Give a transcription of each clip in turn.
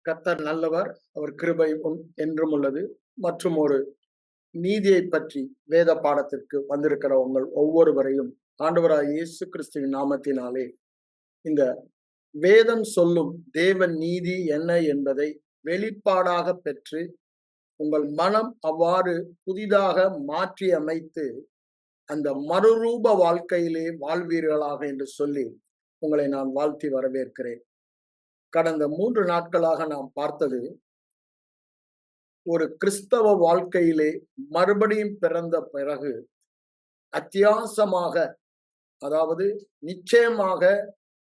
கர்த்தர் நல்லவர், அவர் கிருபை என்றும் உள்ளது. மற்றும் ஒரு நீதியை பற்றி வேத பாடத்திற்கு வந்திருக்கிற உங்கள் ஒவ்வொருவரையும் ஆண்டவராகிய இயேசு கிறிஸ்துவின் நாமத்தினாலே இந்த வேதம் சொல்லும் தேவ நீதி என்ன என்பதை வெளிப்பாடாக பெற்று உங்கள் மனம் அவ்வாறு புதிதாக மாற்றி அமைத்து அந்த மறுரூப வாழ்க்கையிலே வாழ்வீர்களாக என்று சொல்லி உங்களை நான் வாழ்த்தி வரவேற்கிறேன். கடந்த 3 நாட்களாக நாம் பார்த்தது ஒரு கிறிஸ்தவ வாழ்க்கையிலே மறுபடியும் பிறந்த பிறகு அத்தியாவசியமாக, அதாவது நிச்சயமாக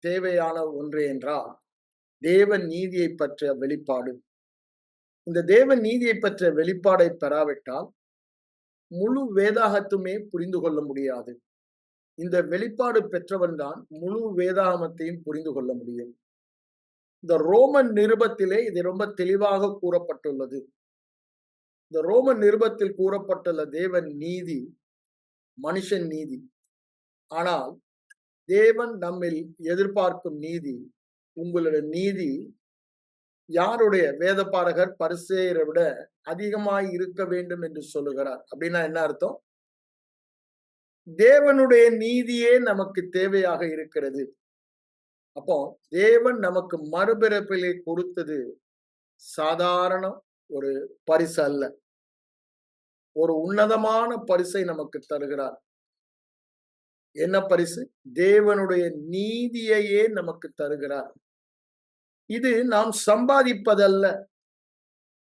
தேவையான ஒன்று என்றால் தேவ நீதியை பற்றிய வெளிப்பாடு. இந்த தேவ நீதியை பற்றிய வெளிப்பாடை பெறாவிட்டால் முழு வேதாகத்துமே புரிந்து கொள்ள முடியாது. இந்த வெளிப்பாடு பெற்றவன் தான் முழு வேதாகமத்தையும் புரிந்து கொள்ள முடியும். இந்த ரோமன் நிருபத்திலே இது ரொம்ப தெளிவாக கூறப்பட்டுள்ளது. இந்த ரோமன் நிருபத்தில் கூறப்பட்டுள்ள தேவன் நீதி மனுஷன் நீதி. ஆனால் தேவன் நம்மில் எதிர்பார்க்கும் நீதி, உங்களுடைய நீதி யாருடைய வேதபாரகர் பரிசேயரை விட அதிகமாய் இருக்க வேண்டும் என்று சொல்லுகிறார். அப்படின்னா என்ன அர்த்தம்? தேவனுடைய நீதியே நமக்கு தேவையாக இருக்கிறது. அப்போ தேவன் நமக்கு மறுபிறப்பிலே கொடுத்தது சாதாரண ஒரு பரிசு அல்ல, ஒரு உன்னதமான பரிசை நமக்கு தருகிறார். என்ன பரிசு? தேவனுடைய நீதியையே நமக்கு தருகிறார். இது நாம் சம்பாதிப்பதல்ல,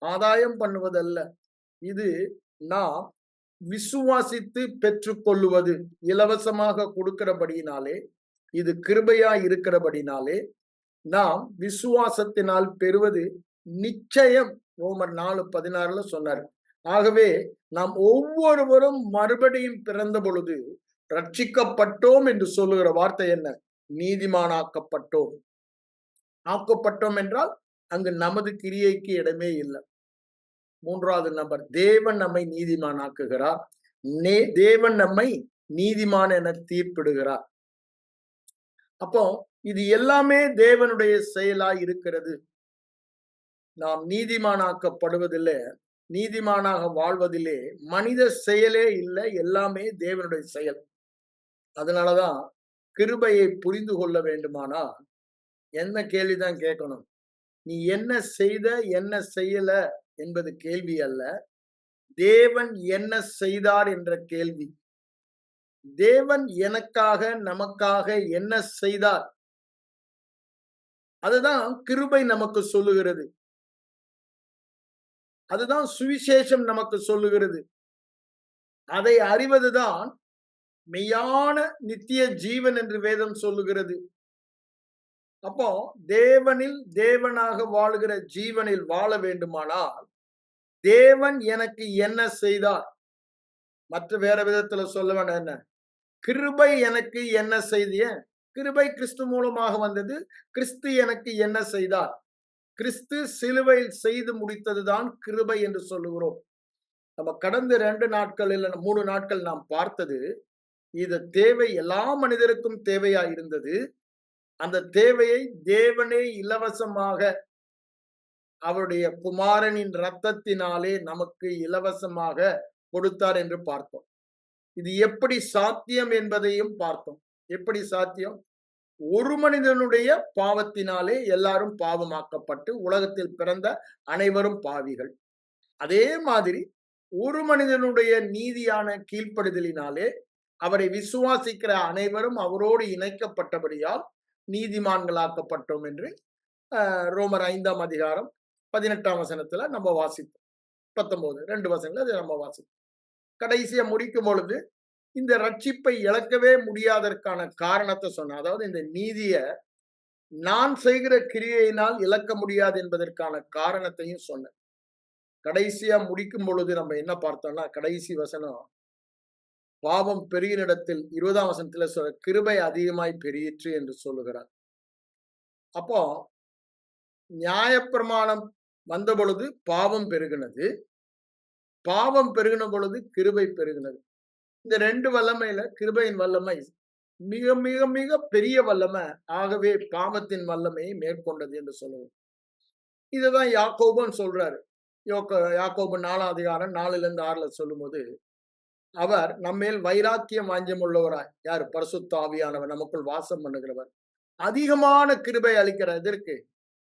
ஆதாயம் பண்ணுவதல்ல. இது நாம் விசுவாசித்து பெற்றுக்கொள்ளுவது. இலவசமாக கொடுக்கிறபடியினாலே, இது கிருபையா இருக்கிறபடினாலே நாம் விசுவாசத்தினால் பெறுவது நிச்சயம். ரோமர் 4:16 சொன்னார். ஆகவே நாம் ஒவ்வொருவரும் மறுபடியும் பிறந்த பொழுது ரட்சிக்கப்பட்டோம் என்று சொல்லுகிற வார்த்தை என்ன? நீதிமானாக்கப்பட்டோம். ஆக்கப்பட்டோம் என்றால் அங்கு நமது கிரியைக்கு இடமே இல்லை. 3வது நபர், தேவன் நம்மை நீதிமானாக்குகிறார். தேவன் நம்மை நீதிமான் என தீர்ப்பிடுகிறார். அப்போ இது எல்லாமே தேவனுடைய செயலாய் இருக்கிறது. நாம் நீதிமானாக்கப்படுவதில்லை, நீதிமானாக வாழ்வதிலே மனித செயலே இல்லை, எல்லாமே தேவனுடைய செயல். அதனாலதான் கிருபையை புரிந்து கொள்ள வேண்டுமானால் என்ன கேள்விதான் கேட்கணும்? நீ என்ன செய்த என்ன செய்யல என்பது கேள்வி அல்ல, தேவன் என்ன செய்தார் என்ற கேள்வி. தேவன் எனக்காக நமக்காக என்ன செய்தார், அதுதான் கிருபை நமக்கு சொல்லுகிறது. அதுதான் சுவிசேஷம் நமக்கு சொல்லுகிறது. அதை அறிவதுதான் மெய்யான நித்திய ஜீவன் என்று வேதம் சொல்லுகிறது. அப்போ தேவனில் தேவனாக வாழுகிற ஜீவனில் வாழ வேண்டுமானால் தேவன் எனக்கு என்ன செய்தார்? மற்ற வேற விதத்துல சொல்ல வேண்டாம், என்ன கிருபை எனக்கு என்ன செய்திய? கிருபை கிறிஸ்து மூலமாக வந்தது. கிறிஸ்து எனக்கு என்ன செய்தார்? கிறிஸ்து சிலுவையில் செய்து முடித்ததுதான் கிருபை என்று சொல்லுகிறோம். நம்ம கடந்த 2 நாட்கள் இல்ல 3 நாட்கள் நாம் பார்த்தது, இது தேவை, எல்லா மனிதருக்கும் தேவையா இருந்தது. அந்த தேவையை தேவனே இலவசமாக அவருடைய குமாரனின் இரத்தத்தினாலே நமக்கு இலவசமாக கொடுத்தார் என்று பார்த்தோம். இது எப்படி சாத்தியம் என்பதையும் பார்த்தோம். எப்படி சாத்தியம்? ஒரு மனிதனுடைய பாவத்தினாலே எல்லாரும் பாவமாக்கப்பட்டு உலகத்தில் பிறந்த அனைவரும் பாவிகள். அதே மாதிரி ஒரு மனிதனுடைய நீதியான கீழ்ப்படுதலினாலே அவரை விசுவாசிக்கிற அனைவரும் அவரோடு இணைக்கப்பட்டபடியால் நீதிமான்களாக்கப்பட்டோம் என்று ரோமர் 5ஆம் அதிகாரம் 18ஆம் வசனத்துல நம்ம வாசித்தோம். 19 2 வசனங்கள் அதை நம்ம வாசித்தோம். கடைசியா முடிக்கும் பொழுது இந்த ரட்சிப்பை இழக்கவே முடியாதற்கான காரணத்தை சொன்ன, அதாவது இந்த நீதியை நான் செய்கிற கிரியையினால் இழக்க முடியாது என்பதற்கான காரணத்தையும் சொன்ன. கடைசியா முடிக்கும் பொழுது நம்ம என்ன பார்த்தோம்னா, கடைசி வசனம், பாவம் பெருகினிடத்தில் 20ஆம் வசனத்துல சொல்ற கிருபை அதிகமாய் பெருகிற்று என்று சொல்லுகிறார். அப்போ நியாயப்பிரமாணம் வந்த பொழுது பாவம் பெருகினது, பாவம் பெருகின பொழுது கிருபை பெருகினது. இந்த 2 வல்லமையில கிருபையின் வல்லமை மிக மிக மிக பெரிய வல்லமை. ஆகவே பாவத்தின் வல்லமையை மேற்கொண்டது என்று சொல்லுவோம். இதுதான் யாக்கோபுன்னு சொல்றாரு. யாக்கோபு 4ஆம் அதிகாரம் 4லிருந்து 6ல சொல்லும்போது, அவர் நம்மேல் வைராக்கியம் வாஞ்சம் உள்ளவராய், யார்? பரிசுத்த ஆவியானவர் நமக்குள் வாசம் பண்ணுகிறவர். அதிகமான கிருபை அளிக்கிற எதற்கு?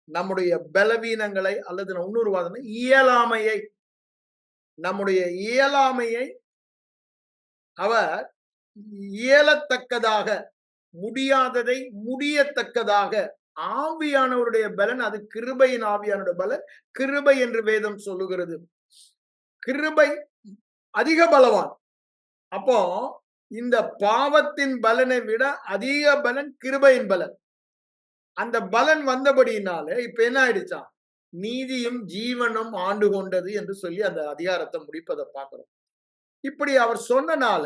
நம்முடைய பலவீனங்களை அல்லது இன்னொரு வாதம் இயலாமையை, நம்முடைய இயலாமையை அவர் இயலத்தக்கதாக, முடியாததை முடியத்தக்கதாக, ஆவியானவருடைய பலன், அது கிருபையின் ஆவியானுடைய பலன், கிருபை என்று வேதம் சொல்லுகிறது. கிருபை அதிக பலவான். அப்போ இந்த பாவத்தின் பலனை விட அதிக பலன் கிருபையின் பலன். அந்த பலன் வந்தபடியினாலே இப்ப என்ன ஆயிடுச்சா? நீதியும் ஜீவனும் ஆண்டு கொண்டது என்று சொல்லி அந்த அதிகாரத்தை முடிப்பதை பார்க்கிறோம். இப்படி அவர் சொன்னனால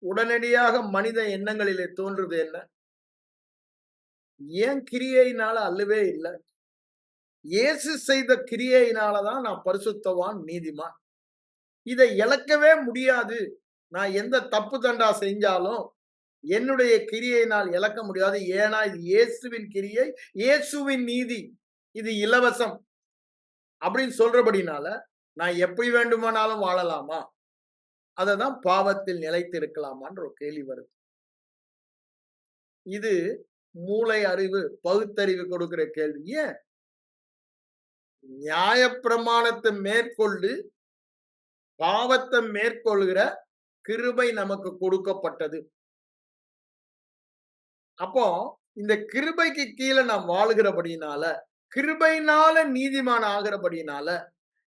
உடனடியாக மனித எண்ணங்களிலே தோன்றுது என்ன? ஏன் கிரியையினால அல்லவே இல்லை. இயேசு செய்த கிரியையினாலதான் நான் பரிசுத்தவான், நீதிமான். இதை இழக்கவே முடியாது. நான் எந்த தப்பு தண்டா செஞ்சாலும் என்னுடைய கிரியையினால் இழக்க முடியாது. ஏன்னா இது இயேசுவின் கிரியை, இயேசுவின் நீதி, இது இலவசம் அப்படின்னு சொல்றபடினால நான் எப்படி வேண்டுமானாலும் வாழலாமா? அததான் பாவத்தில் நிலைத்து இருக்கலாமான்ற ஒரு கேள்வி வருது. இது மூளை அறிவு, பகுத்தறிவு கொடுக்கிற கேள்வி. ஏன்? நியாயப்பிரமாணத்தை மேற்கொண்டு பாவத்தை மேற்கொள்கிற கிருபை நமக்கு கொடுக்கப்பட்டது. அப்போ இந்த கிருபைக்கு கீழே நாம் வாழுகிறபடினால, கிருபையினால நீதிமான் ஆகிறபடினால,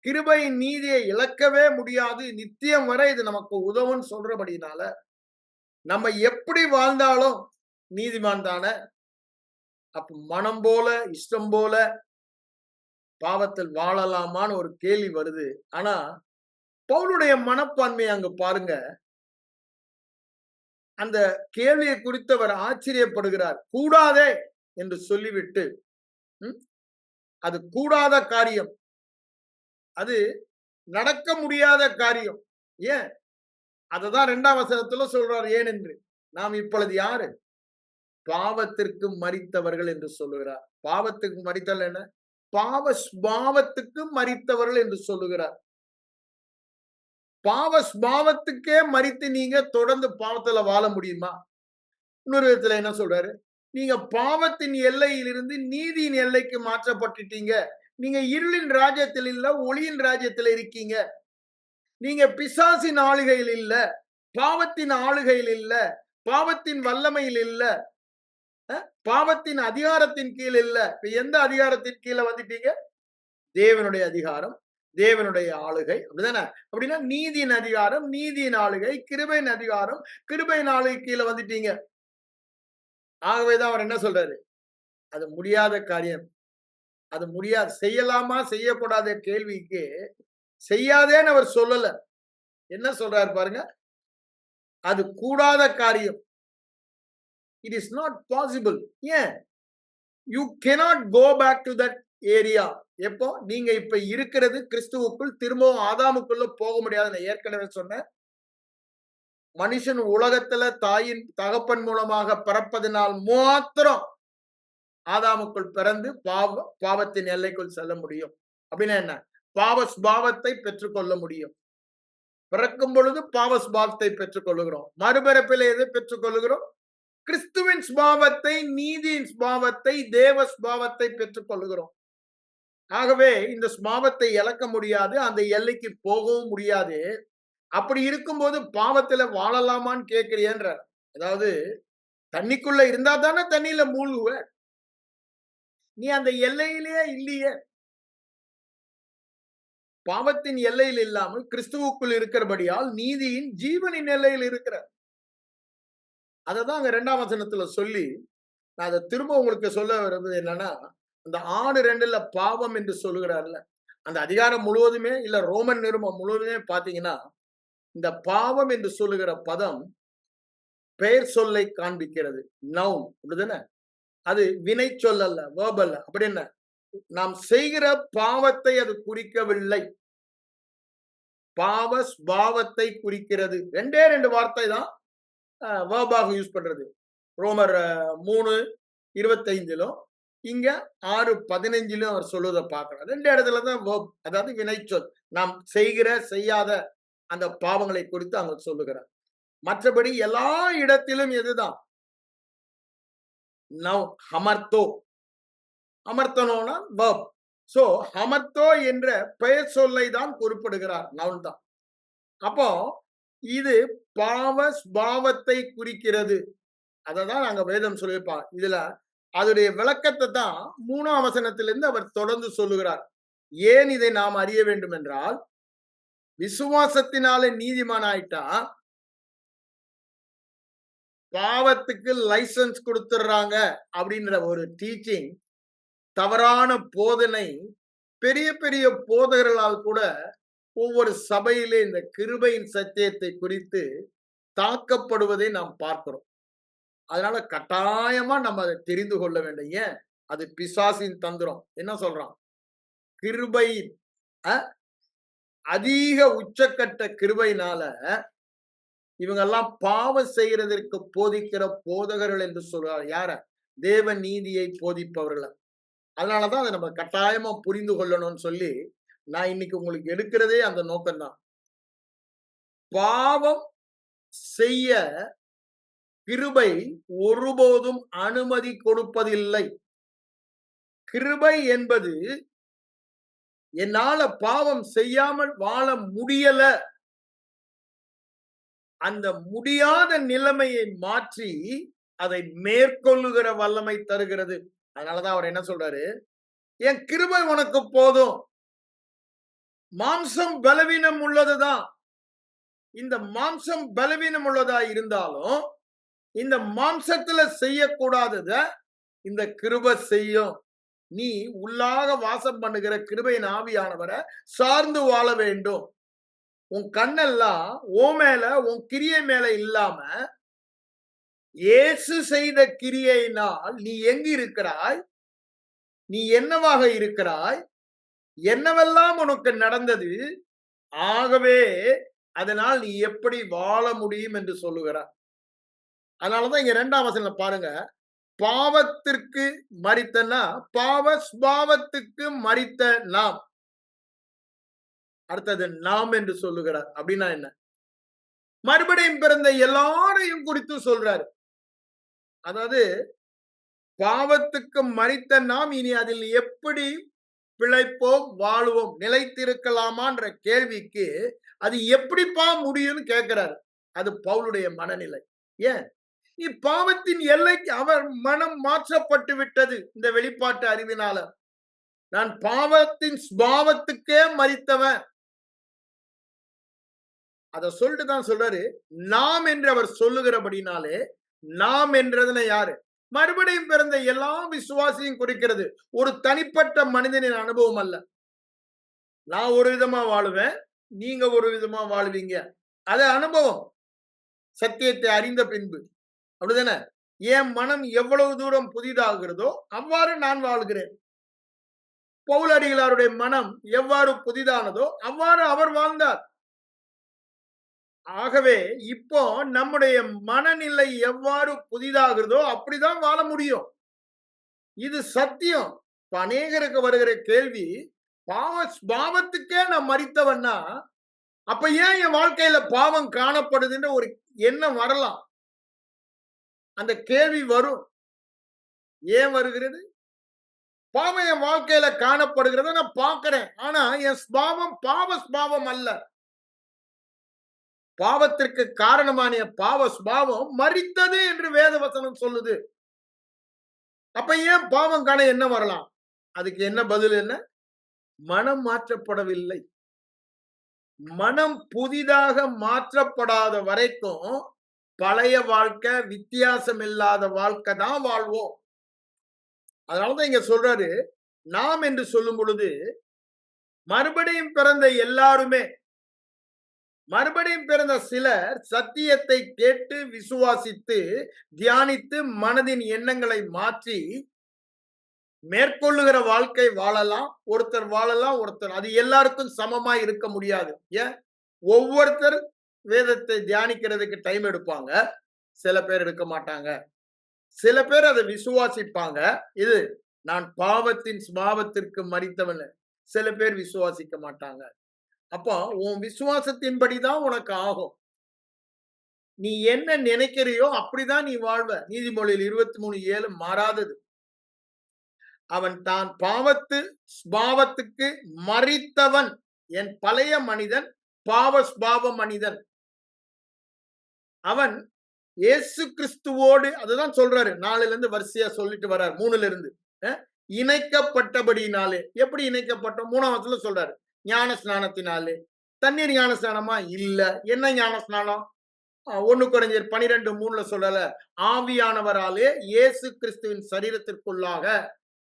கிருபையின் நீதியை இழக்கவே முடியாது, நித்தியம் வரை இது நமக்கு உதவுன்னு சொல்றபடினால, நம்ம எப்படி வாழ்ந்தாலும் நீதிமான் தானே. அப்ப மனம் போல, இஷ்டம் போல பாவத்தில் வாழலாமான்னு ஒரு கேள்வி வருது. ஆனா பவுலுடைய மனப்பான்மை அங்க பாருங்க. அந்த கேள்வியை குறித்து அவர் ஆச்சரியப்படுகிறார். கூடாதே என்று சொல்லிவிட்டு, அது கூடாத காரியம், அது நடக்க முடியாத காரியம். ஏன்? அததான் 2ஆம் வசனத்துல சொல்றார். ஏன் என்று, நாம் இப்பொழுது யாரு? பாவத்திற்கு மரித்தவர்கள் என்று சொல்லுகிறார். பாவத்துக்கு மரித்தல் என்ன? பாவ ஸ்பாவத்துக்கு மரித்தவர்கள் என்று சொல்லுகிறார். பாவ ஸ்பாவத்துக்கே மரித்து நீங்க தொடர்ந்து பாவத்துல வாழ முடியுமா? இன்னொரு விதத்துல என்ன சொல்றாரு? நீங்க பாவத்தின் எல்லையிலிருந்து நீதியின் எல்லைக்கு மாற்றப்பட்டுட்டீங்க. நீங்க இருளின் ராஜ்யத்தில் இல்ல, ஒளியின் ராஜ்யத்தில் இருக்கீங்க. நீங்க பிசாசின் ஆளுகையில் இல்ல, பாவத்தின் ஆளுகையில் இல்ல, பாவத்தின் வல்லமையில் இல்ல, பாவத்தின் அதிகாரத்தின் கீழ் இல்ல. எந்த அதிகாரத்தின் கீழே வந்துட்டீங்க? தேவனுடைய அதிகாரம், தேவனுடைய ஆளுகை. அப்படிதானே? அப்படின்னா நீதியின் அதிகாரம், நீதியின் ஆளுகை, கிருபையின் அதிகாரம், கிருபையின் ஆளுகை கீழே வந்துட்டீங்க. ஆகவேதான் அவர் என்ன சொல்றாரு? அது முடியாத காரியம். அது முடியாது. செய்யலாமா செய்யக்கூடாத கேள்விக்கு செய்யாதேன்னு அவர் சொல்லல. என்ன சொல்றாரு பாருங்க? அது கூடாத காரியம். It is not possible. ஏன்? You cannot go back to that area. எப்போ? நீங்க இப்ப இருக்கிறது கிறிஸ்துவுக்குள், திரும்பவும் ஆதாமுக்குள்ள போக முடியாது. நான் ஏற்கனவே சொன்னேன். மனுஷன் உலகத்துல தாயின் தகப்பன் மூலமாக பிறப்பதனால் மாத்திரம் ஆதாமுக்குள் பிறந்து பாவத்தின் எல்லைக்குள் செல்ல முடியும். அப்படின்னா என்ன? பாவ ஸ்பாவத்தை பெற்றுக்கொள்ள முடியும். பிறக்கும் பொழுது பாவ ஸ்பாவத்தை பெற்றுக் கொள்ளுகிறோம். மறுபிறப்பில் எதை பெற்றுக் கொள்ளுகிறோம்? கிறிஸ்துவின் ஸ்பாவத்தை, நீதியின் ஸ்பாவத்தை, தேவ ஸ்பாவத்தை பெற்றுக் கொள்ளுகிறோம். ஆகவே இந்த ஸ்பாவத்தை இழக்க முடியாது, அந்த எல்லைக்கு போகவும் முடியாது. அப்படி இருக்கும்போது பாவத்துல வாழலாமான்னு கேட்கிறியன்ற. அதாவது தண்ணிக்குள்ள இருந்தா தானே தண்ணியில மூழ்குவ. நீ அந்த எல்லையிலேயே இல்லையே. பாவத்தின் எல்லையில் இல்லாமல் கிறிஸ்துவுக்குள் இருக்கிறபடியால் நீதியின் ஜீவனின் எல்லையில் இருக்கிற. அததான் அங்க 2ஆம் வசனத்துல சொல்லி, நான் அதை திரும்ப உங்களுக்கு சொல்ல வருவது என்னன்னா, அந்த 6:2 பாவம் என்று சொல்லுகிறார்ல, அந்த அதிகாரம் முழுவதுமே, இல்ல ரோமன் நிருபம் முழுவதுமே பாத்தீங்கன்னா, இந்த பாவம் என்று சொல்லுகிற பதம் பெயர் சொல்லை காண்பிக்கிறது. நவுன். அப்படிதானே? அது வினை சொல் அல்ல, வேர்ப் அல்ல. அப்படி என்ன? நாம் செய்கிற பாவத்தை அது குறிக்கவில்லை. பாவ ஸ்பாவத்தை குறிக்கிறது. 2 வார்த்தை தான் வேர்பாக யூஸ் பண்றது. ரோமர் 3:25 இங்க 6:15 அவர் சொல்லுவதை பார்க்கிறோம். 2 இடத்துலதான் verb, அதாவது வினைச்சொல். நாம் செய்கிற, செய்யாத அந்த பாவங்களை குறித்து அங்க சொல்லுகிறார். மற்றபடி எல்லா இடத்திலும் எதுதான்? நவுன், ஹமர்த்தோ. அமர்த்தனோனா verb. சோ ஹமர்த்தோ என்ற பெயர் சொல்லை தான் குறிப்பிடுகிறார். நவுன் தான். அப்போ இது பாவ ஸ்பாவத்தை குறிக்கிறது. அததான் நாங்க வேதம் சொல்லியிருப்பாங்க. இதுல அதனுடைய விளக்கத்தை தான் 3ஆம் வசனத்திலிருந்து அவர் தொடர்ந்து சொல்லுகிறார். ஏன் இதை நாம் அறிய வேண்டும் என்றால், விசுவாசத்தினாலே நீதிமான் ஆயிட்டா பாவத்துக்கு லைசன்ஸ் கொடுத்துடுறாங்க அப்படின்ற ஒரு டீச்சிங், தவறான போதனை பெரிய பெரிய போதகர்களால் கூட ஒவ்வொரு சபையிலே இந்த கிருபையின் சத்தியத்தை குறித்து தாக்கப்படுவதை நாம் பார்க்கிறோம். அதனால கட்டாயமா நம்ம அதை தெரிந்து கொள்ள வேண்டும். ஏன்? அது பிசாசின் தந்திரம். என்ன சொல்றான்? கிருபை அதிக உச்சக்கட்ட கிருபையினால இவங்க எல்லாம் பாவம் செய்யறதற்கு போதிக்கிற போதகர்கள் என்று சொல்றார். யார? தேவ நீதியை போதிப்பவர்கள். அதனாலதான் அதை நம்ம கட்டாயமா புரிந்து கொள்ளணும்னு சொல்லி நான் இன்னைக்கு உங்களுக்கு எடுக்கிறதே அந்த நோக்கம்தான். பாவம் செய்ய கிருபை ஒருபோதும் அனுமதி கொடுப்பதில்லை. கிருபை என்பது என்னால பாவம் செய்யாமல் வாழ முடியல, அந்த முடியாத நிலைமையை மாற்றி அதை மேற்கொள்ளுகிற வல்லமை தருகிறது. அதனாலதான் அவர் என்ன சொல்றாரு? என் கிருபை உனக்கு போதும். மாம்சம் பலவீனம் உள்ளதுதான். இந்த மாம்சம் பலவீனம் உள்ளதா இருந்தாலும் இந்த மாம்சத்துல செய்யக்கூடாதத இந்த கிருபை செய்யும். நீ உள்ளாக வாசம் பண்ணுகிற கிருபையின் ஆவியானவரை சார்ந்து வாழ வேண்டும். உன் கண்ணெல்லாம் உன் மேல, உன் கிரியை மேல இல்லாம இயேசு செய்த கிரியையினால் நீ எங்கு இருக்கிறாய்? நீ என்னவாக இருக்கிறாய்? என்னவெல்லாம் உனக்கு நடந்தது? ஆகவே அதனால் நீ எப்படி வாழ முடியும் என்று சொல்லுகிறார். அதனாலதான் இங்க 2ஆம் வசனம் பாருங்க. பாவத்திற்கு மரித்தனா, பாவ ஸ்பாவத்துக்கு மரித்த நாம். அடுத்தது நாம் என்று சொல்லுகிறார். அப்படின்னா என்ன? மறுபடியும் பிறந்த எல்லாரையும் குறித்து சொல்றாரு. அதாவது பாவத்துக்கு மரித்த நாம் இனி அதில் எப்படி பிழைப்போம், வாழுவோம், நிலைத்திருக்கலாமான்ற கேள்விக்கு அது எப்படிப்பா முடியும்னு கேட்கிறாரு. அது பவுலுடைய மனநிலை. ஏன்? பாவத்தின் எல்லைக்கு அவர் மனம் மாற்றப்பட்டு விட்டது. இந்த வெளிப்பாட்டு அறிவினால நான் பாவத்தின் ஸ்பாவத்துக்கே மரித்தவன். அத சொல்லிட்டு தான் சொல்றாரு, நாம் என்று அவர் சொல்லுகிறபடினாலே, நாம் என்றதுல யாரு? மறுபடியும் பிறந்த எல்லா விசுவாசியும் குறிக்கிறது. ஒரு தனிப்பட்ட மனிதனின் அனுபவம் அல்ல. நான் ஒரு விதமா வாழுவேன், நீங்க ஒரு விதமா வாழுவீங்க. அது அனுபவம். சத்தியத்தை அறிந்த பின்பு அப்படிதானே? என் மனம் எவ்வளவு தூரம் புதிதாகிறதோ அவ்வாறு நான் வாழ்கிறேன். பவுலடிகளாருடைய மனம் எவ்வாறு புதிதானதோ அவ்வாறு அவர் வாழ்ந்தார். ஆகவே இப்போ நம்முடைய மனநிலை எவ்வாறு புதிதாகிறதோ அப்படிதான் வாழ முடியும். இது சத்தியம். அநேகருக்கு வருகிற கேள்வி, பாவத்துக்கே நான் மரித்தவன்னா அப்ப ஏன் என் வாழ்க்கையில பாவம் காணப்படுதுன்ற ஒரு எண்ணம் வரலாம். அந்த கேள்வி வரும். ஏன் வருகிறது? பாவம் என் வாழ்க்கையில காணப்படுகிறத நான் பார்க்கிறேன். ஆனா என் ஸ்பாவம் பாவ ஸ்பாவம் அல்ல. பாவத்திற்கு காரணமான பாவ ஸ்பாவம் மரித்தது என்று வேதவசனம் சொல்லுது. அப்ப ஏன் பாவம் காண என்ன வரலாம்? அதுக்கு என்ன பதில்? என்ன? மனம் மாற்றப்படவில்லை. மனம் புதிதாக மாற்றப்படாத வரைக்கும் பழைய வாழ்க்கை, வித்தியாசம் இல்லாத வாழ்க்கை தான் வாழ்வோம். அதனாலதான் இங்க சொல்றாரு, நாம் என்று சொல்லும் பொழுது மறுபடியும் பிறந்த எல்லாருமே, மறுபடியும் பிறந்த சிலர் சத்தியத்தை கேட்டு விசுவாசித்து தியானித்து மனதின் எண்ணங்களை மாற்றி மேற்கொள்ளுகிற வாழ்க்கை வாழலாம். ஒருத்தர் வாழலாம், ஒருத்தர் அது எல்லாருக்கும் சமமா இருக்க முடியாது. ஏன்? ஒவ்வொருத்தர் வேதத்தை தியானிக்கிறதுக்கு டைம் எடுப்பாங்க, சில பேர் எடுக்க மாட்டாங்க. சில பேர் அதை விசுவாசிப்பாங்க. இது நான் பாவத்தின் சுபாவத்திற்கு மரித்தவன். சில பேர் விசுவாசிக்க மாட்டாங்க. அப்போ உன் விசுவாசத்தின்படிதான் உனக்கு ஆகும். நீ என்ன நினைக்கிறியோ அப்படிதான் நீ வாழ்வ. நீதிமொழியில் 23:7 மாறாதது. அவன் தான் பாவத்து சுபாவத்துக்கு மரித்தவன். என் பழைய மனிதன் பாவ சுபாவ மனிதன். அவன் இயேசு கிறிஸ்துவோடு அதுதான் சொல்றாரு. 4ல இருந்து வரிசையா சொல்லிட்டு வர்றாரு. 3ல இருந்து இணைக்கப்பட்டபடினாலே. எப்படி இணைக்கப்பட்டோம்? 3ஆம் வசனத்துல சொல்றாரு. ஞான ஸ்நானத்தினாலே. தண்ணீர் ஞான ஸ்நானமா? இல்ல. என்ன ஞான ஸ்நானம்? 1 கொரிந்தியர் 12:3ல சொல்லல. ஆவியானவராலே இயேசு கிறிஸ்துவின் சரீரத்திற்குள்ளாக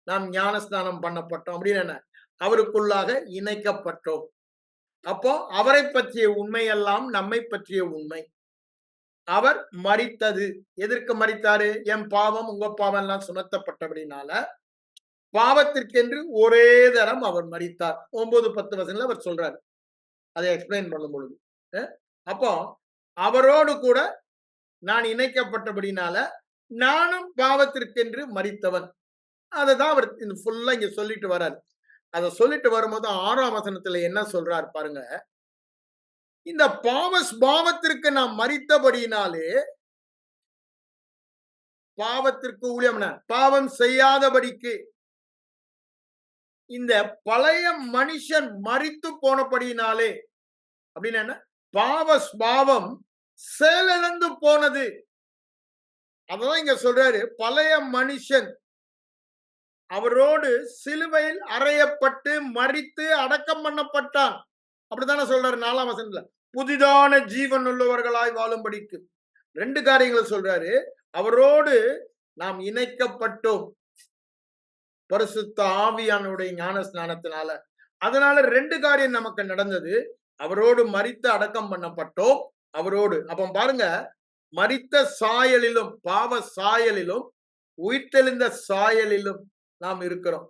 நாம் ஞான ஸ்நானம் பண்ணப்பட்டோம். அப்படின்னு என்ன? அவருக்குள்ளாக இணைக்கப்பட்டோம். அப்போ அவரை பற்றிய உண்மை எல்லாம் நம்மை பற்றிய உண்மை. அவர் மரித்தது எதற்கு மரித்தாரு? என் பாவம் உங்க பாவம் எல்லாம் சுமத்தப்பட்டபடினால பாவத்திற்கென்று ஒரே தரம் அவர் மரித்தார். 9-10 வசனத்துல அவர் சொல்றாரு. அதை எக்ஸ்பிளைன் பண்ணும் பொழுது அப்போ அவரோடு கூட நான் இணைக்கப்பட்டபடினால நானும் பாவத்திற்கென்று மரித்தவன். அதைதான் அவர் ஃபுல்லா இங்க சொல்லிட்டு வர்றாரு. அதை சொல்லிட்டு வரும்போது 6ஆம் வசனத்துல என்ன சொல்றாரு பாருங்க. இந்த பாவத்திற்கு நாம் மரித்தபடினாலே பாவத்திற்கு ஊழியம் பாவம் செய்யாதபடிக்கு இந்த பழைய மனுஷன் மரித்து போனபடினாலே அப்படின்னு என்ன? பாவம் செயலிழந்து போனது. அதான் இங்க சொல்றாரு. பழைய மனுஷன் அவரோடு சிலுவையில் அறையப்பட்டு மரித்து அடக்கம் பண்ணப்பட்டான். அப்படித்தானே சொல்றாரு 4ஆம் வசனத்துல. புதிதான ஜீவன் உள்ளவர்களாய் வாழும்படிக்கு 2 காரியங்களை சொல்றாரு. அவரோடு நாம் இணைக்கப்பட்டோம் பரிசுத்த ஆவியானுடைய ஞான ஸ்நானத்தினால. அதனால 2 காரியம் நமக்கு நடந்தது. அவரோடு மரித்து அடக்கம் பண்ணப்பட்டோம். அவரோடு அப்ப பாருங்க, மரித்த சாயலிலும் பாவ சாயலிலும் உயிர்த்தெழுந்த சாயலிலும் நாம் இருக்கிறோம்.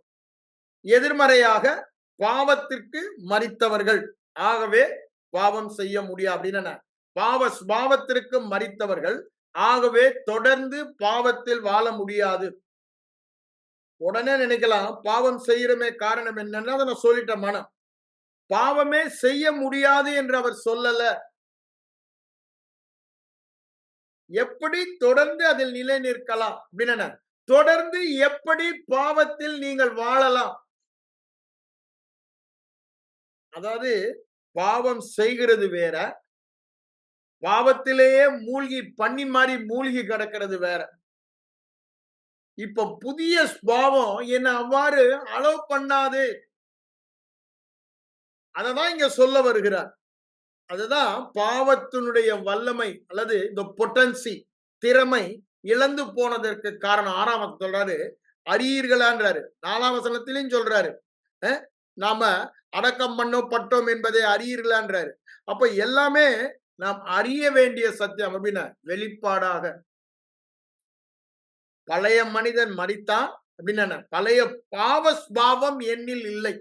எதிர்மறையாக பாவத்திற்கு மரித்தவர்கள், ஆகவே பாவம் செய்ய முடியாது அப்படின்னு பாவ சுபாவத்திற்கு மரித்தவர்கள், ஆகவே தொடர்ந்து பாவத்தில் வாழ முடியாது. உடனே நினைக்கலாம் பாவம் செய்யறமே காரணம் என்னன்னா அதை நான் சொல்லிட்டேன். மனம் பாவமே செய்ய முடியாது என்று அவர் சொல்லல. எப்படி தொடர்ந்து அதில் நிலை நிற்கலாம் அப்படின்னு தொடர்ந்து எப்படி பாவத்தில் நீங்கள் வாழலாம். அதாவது பாவம் செய்கிறது வேற, பாவத்திலேயே மூழ்கி பண்ணி மாதிரி மூழ்கி கிடக்கிறது வேற. இப்ப புதிய சுபாவம் என்ன அவ்வாறு அலோவ் பண்ணாது. அததான் இங்க சொல்ல வருகிறார். அதுதான் பாவத்தினுடைய வல்லமை அல்லது இந்த பொட்டன்சி திறமை இழந்து போனதற்கு காரணம். 6ஆம் வசனம் சொல்றாரு அறியீர்களான்றாரு. 4ஆம் வசனத்திலையும் சொல்றாரு நாம அடக்கம் பண்ணப்பட்டோம் என்பதை அறியீர்களான்றாரு. அப்ப எல்லாமே நாம் அறிய வேண்டிய சத்தியம் அப்படின்னா வெளிப்பாடாக. பழைய மனிதன் மரித்தான் அப்படின்னா பழைய பாவ சுபாவம் என்னில் இல்லை.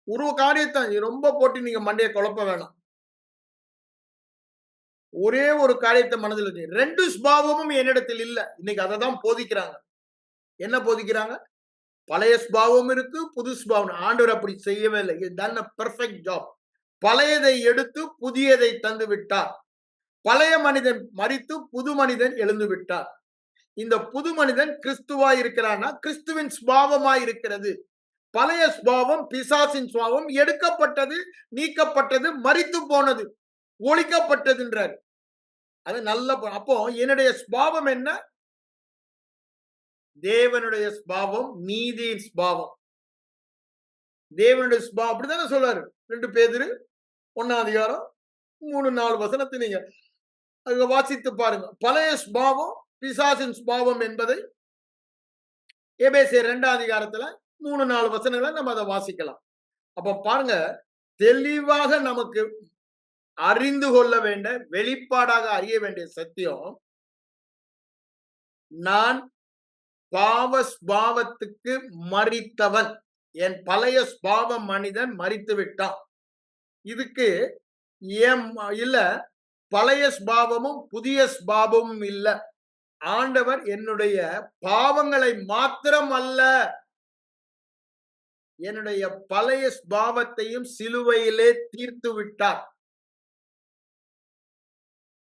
ஒரு காரியத்தை ரொம்ப போட்டு நீங்க மண்டைய குழப்ப வேணாம். ஒரே ஒரு காரியத்தை மனதில் வச்சு 2 சுபாவமும் என்னிடத்தில் இல்ல. இன்னைக்கு அதை தான் போதிக்கிறாங்க. என்ன போதிக்கிறாங்க? பழைய சுபாவம் இருக்கு, புது சுபாவம். ஆண்டவர் அப்படி செய்யவே இல்லை. He done a perfect job. பழையதை எடுத்து புதியதை தந்து விட்டார். பழைய மனிதன் மரித்து புது மனிதன் எழுந்து விட்டார். இந்த புது மனிதன் கிறிஸ்துவாய் இருக்கிறான்னா கிறிஸ்துவின் சுபாவமாய் இருக்கிறது. பழைய சுபாவம் பிசாசின் சுபாவம் எடுக்கப்பட்டது, நீக்கப்பட்டது, மரித்து போனது, ஒழிக்கப்பட்டதுன்றார். அது நல்ல. அப்போ என்னுடைய சுபாவம் என்ன? தேவனுடைய சுபாவம், நீதியின் சுபாவம். தேவனுடைய சுபாவம் அப்படித்தானே சொல்றாரு 2 பேதுரு 1ஆம் அதிகாரம் 3-4 வசனத்தை நீங்க அங்க வாசித்து பாருங்க. பழைய சுபாவம் பிசாசின் சுபாவம் என்பதை எபேசியர் 2ஆம் அதிகாரத்துல 3-4 வசனங்களை நம்ம அதை வாசிக்கலாம். அப்ப பாருங்க, தெளிவாக நமக்கு அறிந்து கொள்ள வேண்டிய வெளிப்பாடாக அறிய வேண்டிய சத்தியம், நான் பாவ சுபாவத்துக்கு மரித்தவன். என் பழைய சுபாவ மனிதன் மரித்து விட்டான். இதுக்கு ஏன் இல்ல பழைய சுபாவமும் புதிய சுபாவமும் இல்ல. ஆண்டவர் என்னுடைய பாவங்களை மாத்திரம் அல்ல, என்னுடைய பழைய ஸ்பாவத்தையும் சிலுவையிலே தீர்த்து விட்டார்.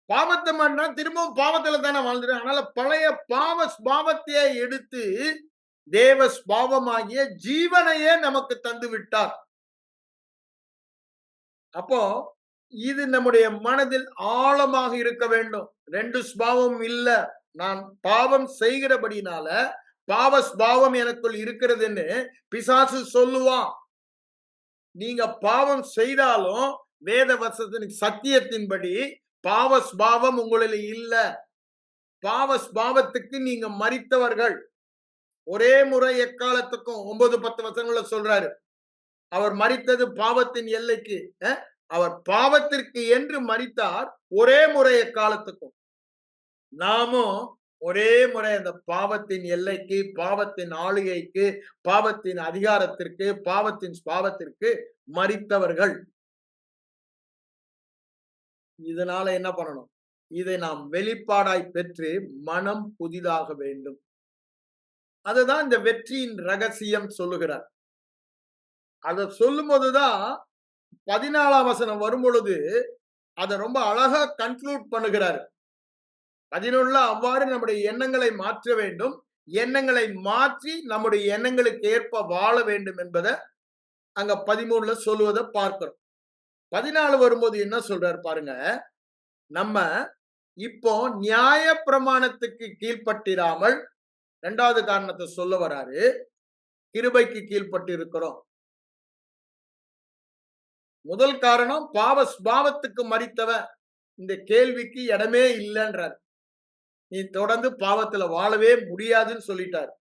பாவத்தை பண்ணா திரும்பவும் பாவத்துல தானே வாழ்ந்துடும். அதனால பழைய பாவ ஸ்பாவத்தையே எடுத்து தேவ ஸ்பாவமாகிய ஜீவனையே நமக்கு தந்து விட்டார். அப்போ இது நம்முடைய மனதில் ஆழமாக இருக்க வேண்டும். 2 ஸ்பாவம் இல்ல. நான் பாவம் செய்கிறபடினால பாவ ஸ்பாவம் எனக்குள் இருக்கிறதுன்னு பிசாசு சொல்லுவான். நீங்க பாவம் செய்தாலும் வேத வசனத்தின் சத்தியத்தின்படி பாவ ஸ்பாவம் உங்களில் இல்ல. பாவ ஸ்பாவத்துக்கு நீங்க மரித்தவர்கள். ஒரே முறை எக்காலத்துக்கும் 9, 10 வசனங்கள சொல்றாரு. அவர் மரித்தது பாவத்தின் எல்லைக்கு. அவர் பாவத்திற்கு என்று மரித்தார், ஒரே முறை எக்காலத்துக்கும். நாமும் ஒரே முறை அந்த பாவத்தின் எல்லைக்கு, பாவத்தின் ஆளுகைக்கு, பாவத்தின் அதிகாரத்திற்கு, பாவத்தின் ஸ்பாவத்திற்கு மரித்தவர்கள். இதனால என்ன பண்ணணும்? இதை நாம் வெளிப்பாடாய் பெற்று மனம் புதிதாக வேண்டும். அதுதான் இந்த வெற்றியின் ரகசியம் சொல்லுகிறார். அத சொல்லும் போதுதான் 14ஆம் வசனம் வரும் பொழுது அதை ரொம்ப அழகா கன்க்ளூட் பண்ணுகிறார். 11ல அவ்வாறு நம்முடைய எண்ணங்களை மாற்ற வேண்டும், எண்ணங்களை மாற்றி நம்முடைய எண்ணங்களுக்கு ஏற்ப வாழ வேண்டும் என்பதை அங்க 13ல சொல்லுவதை பார்க்கிறோம். 14 வரும்போது என்ன சொல்றாரு பாருங்க. நம்ம இப்போ நியாய பிரமாணத்துக்கு கீழ்ப்பட்டிராமல் 2வது காரணத்தை சொல்ல வராரு. கிருபைக்கு கீழ்ப்பட்டு இருக்கிறோம். முதல் காரணம் பாவ ஸ்பாவத்துக்கு மரித்தவன். இந்த கேள்விக்கு இடமே இல்லைன்றார். நீ தொடர்ந்து பாவத்துல வாழவே முடியாதுன்னு சொல்லிட்டார்.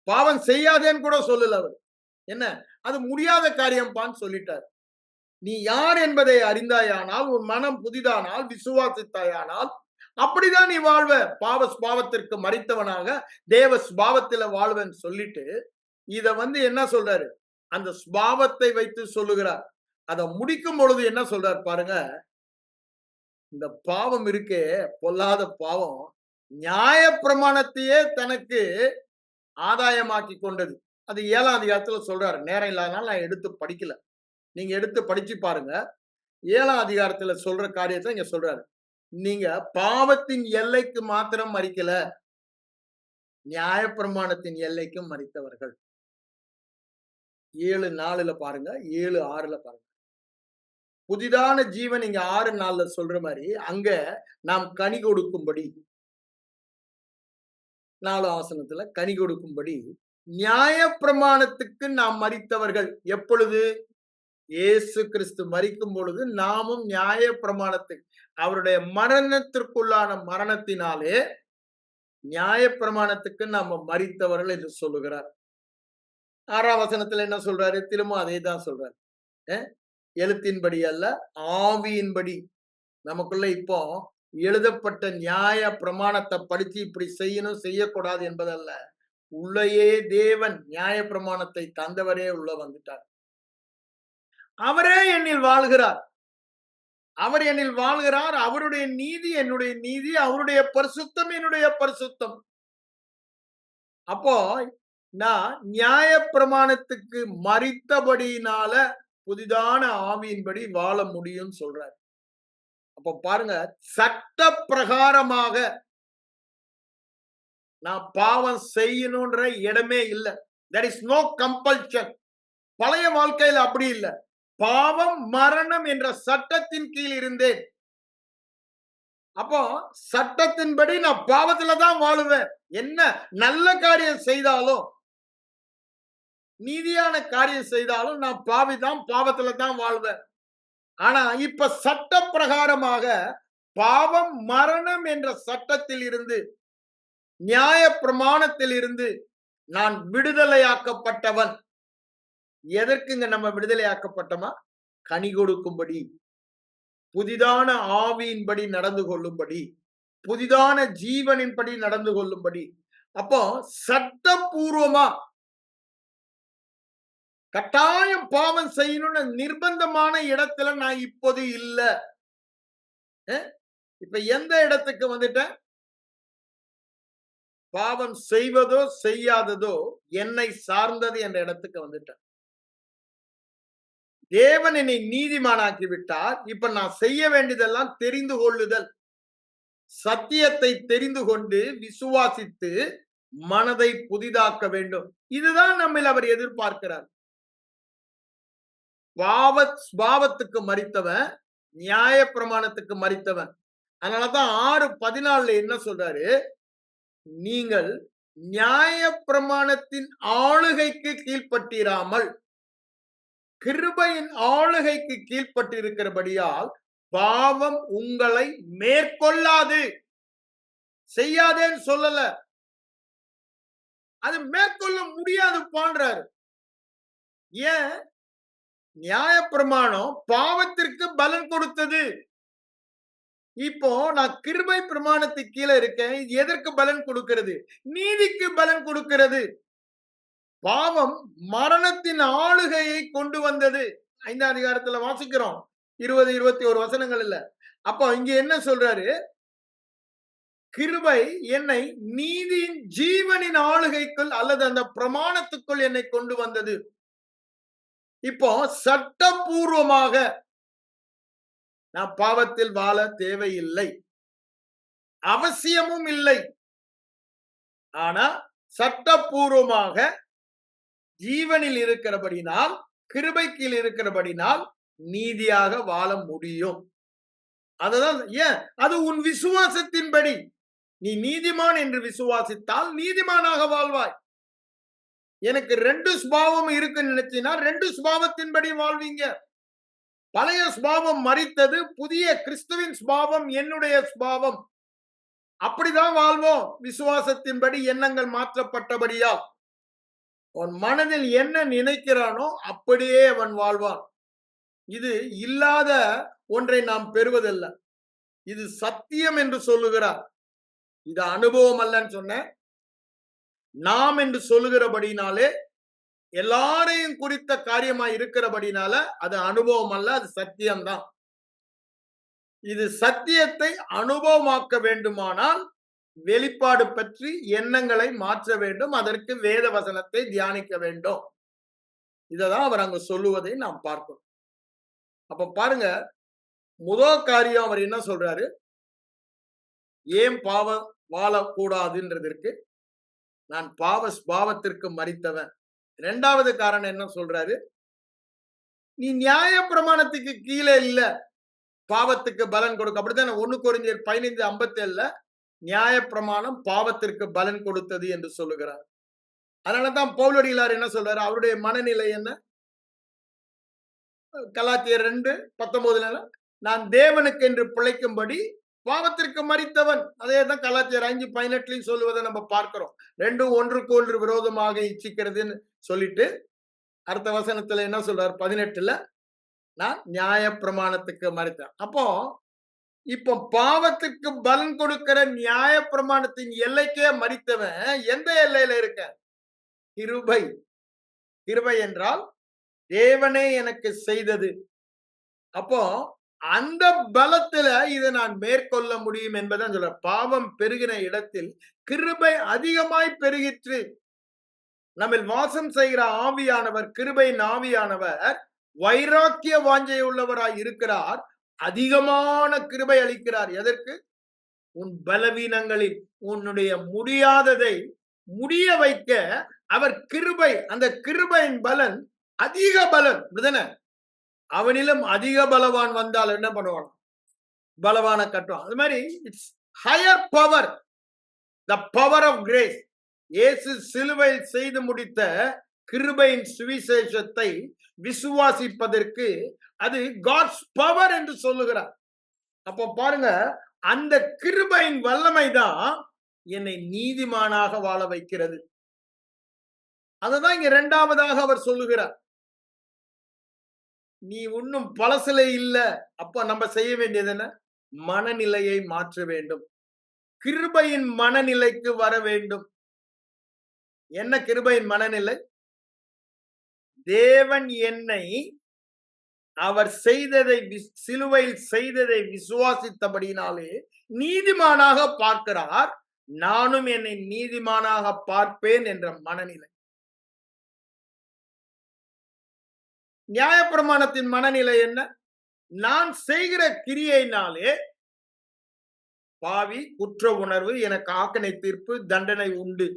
பாவம் செய்யாதேன்னு கூட சொல்லல அவர். என்ன அது முடியாத காரியம்பான்னு சொல்லிட்டார். நீ யார் என்பதை அறிந்தாயானால், உன் மனம் புதிதானால், விசுவாசித்தாயானால் அப்படிதான் நீ வாழ்வ. பாவ ஸ்பாவத்திற்கு மரித்தவனாக தேவ ஸ்பாவத்தில வாழ்வன்னு சொல்லிட்டு இத என்ன சொல்றாரு, அந்த ஸ்பாவத்தை வைத்து சொல்லுகிறார். அதை முடிக்கும் பொழுது என்ன சொல்றார் பாருங்க. இந்த பாவம் இருக்கே, பொல்லாத பாவம் நியாய பிரமாணத்தையே தனக்கு ஆதாயமாக்கி கொண்டது. அது 7ஆம் அதிகாரத்துல சொல்றாரு. நேரம் இல்லாதனால நான் எடுத்து படிக்கல. நீங்க எடுத்து படிச்சு பாருங்க. 7ஆம் அதிகாரத்துல சொல்ற காரியத்தை இங்க சொல்றாரு. நீங்க பாவத்தின் எல்லைக்கு மாத்திரம் மரிக்கல, நியாயப்பிரமாணத்தின் எல்லைக்கும் மரித்தவர்கள். 7:4 பாருங்க, 7:6 பாருங்க. புதிதான ஜீவன் இங்க 6:4 சொல்ற மாதிரி அங்க நாம் கனி கொடுக்கும்படி, 4ஆம் வசனத்துல கனி கொடுக்கும்படி நியாயப்பிரமாணத்துக்கு நாம் மரித்தவர்கள். எப்பொழுது? இயேசு கிறிஸ்து மரிக்கும் பொழுது நாமும் நியாயப்பிரமாணத்துக்கு, அவருடைய மரணத்திற்குள்ளான மரணத்தினாலே நியாயப்பிரமாணத்துக்கு நாம மரித்தவர்கள் என்று சொல்லுகிறார். 6ஆம் வசனத்துல என்ன சொல்றாரு? திரும்ப அதே தான் சொல்றாரு. எழுத்தின்படி அல்ல, ஆவியின்படி. நமக்குள்ள இப்போ எழுதப்பட்ட நியாய பிரமாணத்தை படிச்சு இப்படி செய்யணும் செய்யக்கூடாது என்பதல்ல. உள்ளேயே தேவன் நியாய பிரமாணத்தை தந்தவரே உள்ள வந்துட்டார். அவரே என்னில் வாழ்கிறார். அவர் என்னில் வாழ்கிறார். அவருடைய நீதி என்னுடைய நீதி, அவருடைய பரிசுத்தம் என்னுடைய பரிசுத்தம். அப்போ நான் நியாய பிரமாணத்துக்கு மரித்தபடியினால புதிதான ஆவியின்படி வாழ முடியும் சொல்றார். அப்ப பாருங்க, சட்ட பிரகாரமாக நான் பாவம் செய்யணும்ன்ற இடமே இல்லை. there is no compulsion. பழைய வாழ்க்கையில் அப்படி இல்லை. பாவம் மரணம் என்ற சட்டத்தின் கீழ் இருந்தேன். அப்போ சட்டத்தின்படி நான் பாவத்துல தான் வாழுவேன். என்ன நல்ல காரியம் செய்தாலும், நீதியான காரியம் செய்தாலும் நான் பாவிதான், பாவத்துல தான் வாழ்வேன். ஆனா இப்ப சட்ட பிரகாரமாக பாவம் மரணம் என்ற சட்டத்தில் இருந்து, நியாய பிரமாணத்தில் இருந்து நான் விடுதலையாக்கப்பட்டவன். எதற்குங்க நம்ம விடுதலையாக்கப்பட்டோமா? கனி கொடுக்கும்படி, புதிதான ஆவியின்படி நடந்து கொள்ளும்படி, புதிதான ஜீவனின்படி நடந்து கொள்ளும்படி. அப்போ சட்டபூர்வமா கட்டாயம் பாவம் செய்யணும்னு நிர்பந்தமான இடத்துல நான் இப்போது இல்ல. இப்ப எந்த இடத்துக்கு வந்துட்டேன்? பாவம் செய்வதோ செய்யாததோ என்னை சார்ந்தது என்ற இடத்துக்கு வந்துட்டேன். தேவன் என்னை நீதிமானாக்கி விட்டார். இப்ப நான் செய்ய வேண்டியதெல்லாம் தெரிந்து கொள்ளுதல், சத்தியத்தை தெரிந்து கொண்டு விசுவாசித்து மனதை புதிதாக்க வேண்டும். இதுதான் நம்மில் அவர் எதிர்பார்க்கிறார். பாவத்துக்கு மரித்தவன், நியாய பிரமாணத்துக்கு மரித்தவன். அதனாலதான் 6:14 என்ன சொல்றாரு, நீங்கள் நியாய பிரமாணத்தின் ஆளுகைக்கு கீழ்ப்பட்டிராமல் கிருபையின் ஆளுகைக்கு கீழ்ப்பட்டிருக்கிறபடியால் பாவம் உங்களை மேற்கொள்ளாது. செய்யாதேன்னு சொல்லல, அது மேற்கொள்ள முடியாது பண்றாரு. ஏன்? நியாய பிரமாணம் பாவத்திற்கு பலன் கொடுத்தது. இப்போ நான் கிருபை பிரமாணத்துக்கு கீழே இருக்கேன். இது எதற்கு பலன் கொடுக்கிறது? நீதிக்கு பலன் கொடுக்கிறது. பாவம் மரணத்தின் ஆளுகையை கொண்டு வந்தது. 5ஆம் அதிகாரத்துல வாசிக்கிறோம், 20, 21 வசனங்கள் இல்ல. அப்போ இங்க என்ன சொல்றாரு? கிருபை என்னை நீதியின் ஜீவனின் ஆளுகைக்குள் அல்லது அந்த பிரமாணத்துக்குள் என்னை கொண்டு வந்தது. இப்போ சட்டபூர்வமாக நான் பாவத்தில் வாழ தேவையில்லை, அவசியமும் இல்லை. ஆனா சட்டபூர்வமாக ஜீவனில் இருக்கிறபடினால், கிருபை கீழ் இருக்கிறபடினால் நீதியாக வாழ முடியும். அதுதான் ஏன்? அது உன் விசுவாசத்தின்படி. நீ நீதிமான் என்று விசுவாசித்தால் நீதிமானாக வாழ்வாய். எனக்கு 2 சுபாவம் இருக்குன்னு நினைச்சினா 2 சுபாவத்தின்படி வாழ்வீங்க. பழைய சுபாவம் மரித்தது, புதிய கிறிஸ்துவின் சுபாவம் என்னுடைய சுபாவம். அப்படிதான் வாழ்வோம். விசுவாசத்தின்படி எண்ணங்கள் மாற்றப்பட்டபடியா அவன் மனதில் என்ன நினைக்கிறானோ அப்படியே அவன் வாழ்வான். இது இல்லாத ஒன்றை நாம் பெறுவதல்ல, இது சத்தியம் என்று சொல்லுகிறார். இது அனுபவம் அல்லன்னு சொன்ன, நாம் என்று சொல்லுகிறபடினாலே எல்லாரையும் குறித்த காரியமா இருக்கிறபடினால அது அனுபவம் அல்ல, அது சத்தியம்தான். இது சத்தியத்தை அனுபவமாக்க வேண்டுமானால் வெளிப்பாடு பற்றி எண்ணங்களை மாற்ற வேண்டும். அதற்கு வேத வசனத்தை தியானிக்க வேண்டும். இததான் அவர் அங்க சொல்லுவதை நாம் பார்க்கிறோம். அப்ப பாருங்க, முதல் காரியம் அவர் என்ன சொல்றாரு? ஏன் பாவம் வாழக்கூடாதுன்றதற்கு நான் பாவத்திற்கு மரித்தவன். 2வது காரணம் என்ன சொல்றாரு? நீ நியாய பிரமாணத்துக்கு கீழே இல்ல, பாவத்துக்கு பலன் கொடுக்க. அப்படித்தானே 1 கொரிந்தியர் 15:57 நியாய பிரமாணம் பாவத்திற்கு பலன் கொடுத்தது என்று சொல்லுகிறார். அதனாலதான் பவுலடிகளார் என்ன சொல்றாரு? அவருடைய மனநிலை என்ன? கலாத்தியர் 2:19 நான் தேவனுக்கு என்று பிழைக்கும்படி பாவத்திற்கு மரித்தவன். அதேதான் கலாத்தியர் 5:18 சொல்லுவதை நம்ம பார்க்கிறோம். 2 ஒன்றுக்கு ஒன்று விரோதமாக இச்சிக்கிறதுன்னு சொல்லிட்டு அடுத்த வசனத்துல என்ன சொல்றாரு? 18 நான் நியாய பிரமாணத்துக்கு மரித்தேன். அப்போ இப்போ பாவத்துக்கு பலன் கொடுக்கிற நியாய பிரமாணத்தின் எல்லைக்கே மரித்தவன் எந்த எல்லையில இருக்க? கிருபை. கிருபை என்றால் தேவனே எனக்கு செய்தது. அப்போ அந்த பலத்துல இதை நான் மேற்கொள்ள முடியும் என்பதான் சொல்ற. பாவம் பெருகின இடத்தில் கிருபை அதிகமாய் பெருகிற்று. நம்மில் வாசம் செய்கிற ஆவியானவர், கிருபையின் ஆவியானவர் வைராக்கிய வாஞ்சை உள்ளவராய் இருக்கிறார். அதிகமான கிருபை அளிக்கிறார். எதற்கு? உன் பலவீனங்களில் உன்னுடைய முடியாததை முடிய வைக்க அவர் கிருபை. அந்த கிருபையின் பலன் அதிக பலன். அவனிலும் அதிக பலவான் வந்தால் என்ன பண்ணுவான்? பலவான கட்டுவான். அது மாதிரி it's higher power, the power of grace. இயேசு சிலுவையில் செய்து முடித்த கிருபையின் சுவிசேஷத்தை விசுவாசிப்பதற்கு அது காட்ஸ் பவர் என்று சொல்லுகிறார். அப்போ பாருங்க, அந்த கிருபையின் வல்லமை தான் என்னை நீதிமானாக வாழ வைக்கிறது. அதுதான் இங்க 2வதாக அவர் சொல்லுகிறார். நீ இன்னும் பழசுல இல்ல. அப்ப நம்ம செய்ய வேண்டியது என்ன? மனநிலையை மாற்ற வேண்டும். கிருபையின் மனநிலைக்கு வர வேண்டும். என்ன கிருபையின் மனநிலை? தேவன் என்னை அவர் செய்ததை, சிலுவையில் செய்ததை விசுவாசித்தபடினாலே நீதிமானாக பார்க்கிறார். நானும் என்னை நீதிமானாக பார்ப்பேன் என்ற மனநிலை. நியாயப்பிரமாணத்தின் மனநிலை என்ன? நான் செய்கிற கிரியையினாலே பாவி, குற்ற உணர்வு, எனக்கு ஆக்கனை தீர்ப்பு, தண்டனை உண்டு,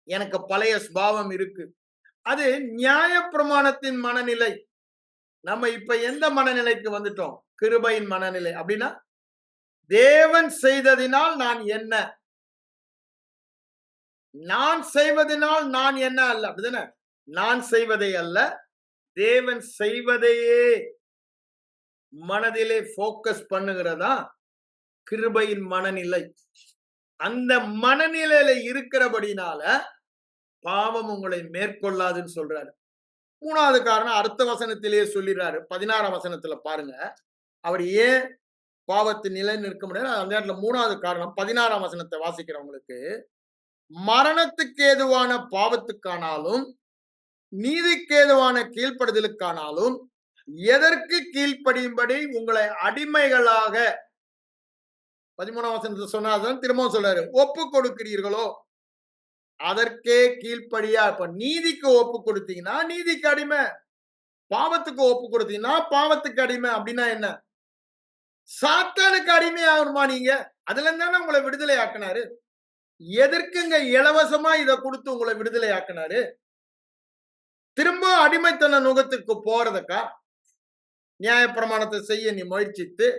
எனக்கு பழைய சுபாவம் இருக்கு. அது நியாயப்பிரமாணத்தின் மனநிலை. நம்ம இப்ப எந்த மனநிலைக்கு வந்துட்டோம்? கிருபையின் மனநிலை. அப்படின்னா தேவன் செய்ததினால் நான் என்ன, நான் செய்வதனால் நான் என்ன அல்ல. அப்படிதானே? நான் செய்வதை அல்ல, தேவன் செய்வதையே மனதிலே போக்கஸ் பண்ணுகிறதா கிருபையின் மனநிலை. அந்த மனநிலையில இருக்கிறபடினால பாவம் உங்களை மேற்கொள்ளாதுன்னு சொல்றாரு. மூணாவது காரணம் அடுத்த வசனத்திலேயே சொல்லிடுறாரு. 16ஆம் வசனத்துல பாருங்க. அவர் ஏன் பாவத்தை நிலை நிற்க முடியாது? அந்த இடத்துல மூணாவது காரணம் 16ஆம் வசனத்தை வாசிக்கிறவங்களுக்கு, மரணத்துக்கு ஏதுவான பாவத்துக்கானாலும் நீதிக்கு ஏதுவான கீழ்ப்படுதலுக்கானாலும் எதற்கு கீழ்ப்படியும்படி உங்களை அடிமைகளாக 13ஆம் வசனத்தை சொன்னாதான் திரும்பவும் சொல்றாரு, ஒப்பு கொடுக்கிறீர்களோ அதற்கே கீழ்ப்படியா. இப்ப நீதிக்கு ஒப்பு கொடுத்தீங்கன்னா நீதிக்கு அடிமை, பாவத்துக்கு ஒப்பு கொடுத்தீங்கன்னா பாவத்துக்கு அடிமை. அப்படின்னா என்ன? சாத்தானுக்கு அடிமையாகணுமா நீங்க? அதுல இருந்தானே உங்களை விடுதலை ஆக்கினாரு. எதற்குங்க இலவசமா இதை கொடுத்து உங்களை விடுதலை ஆக்கினாரு? திரும்ப அடிமைத்தன நுகத்துக்கு போறதுக்கா? நியாயப்பிரமாணத்தை செய்ய நீ முயற்சித்து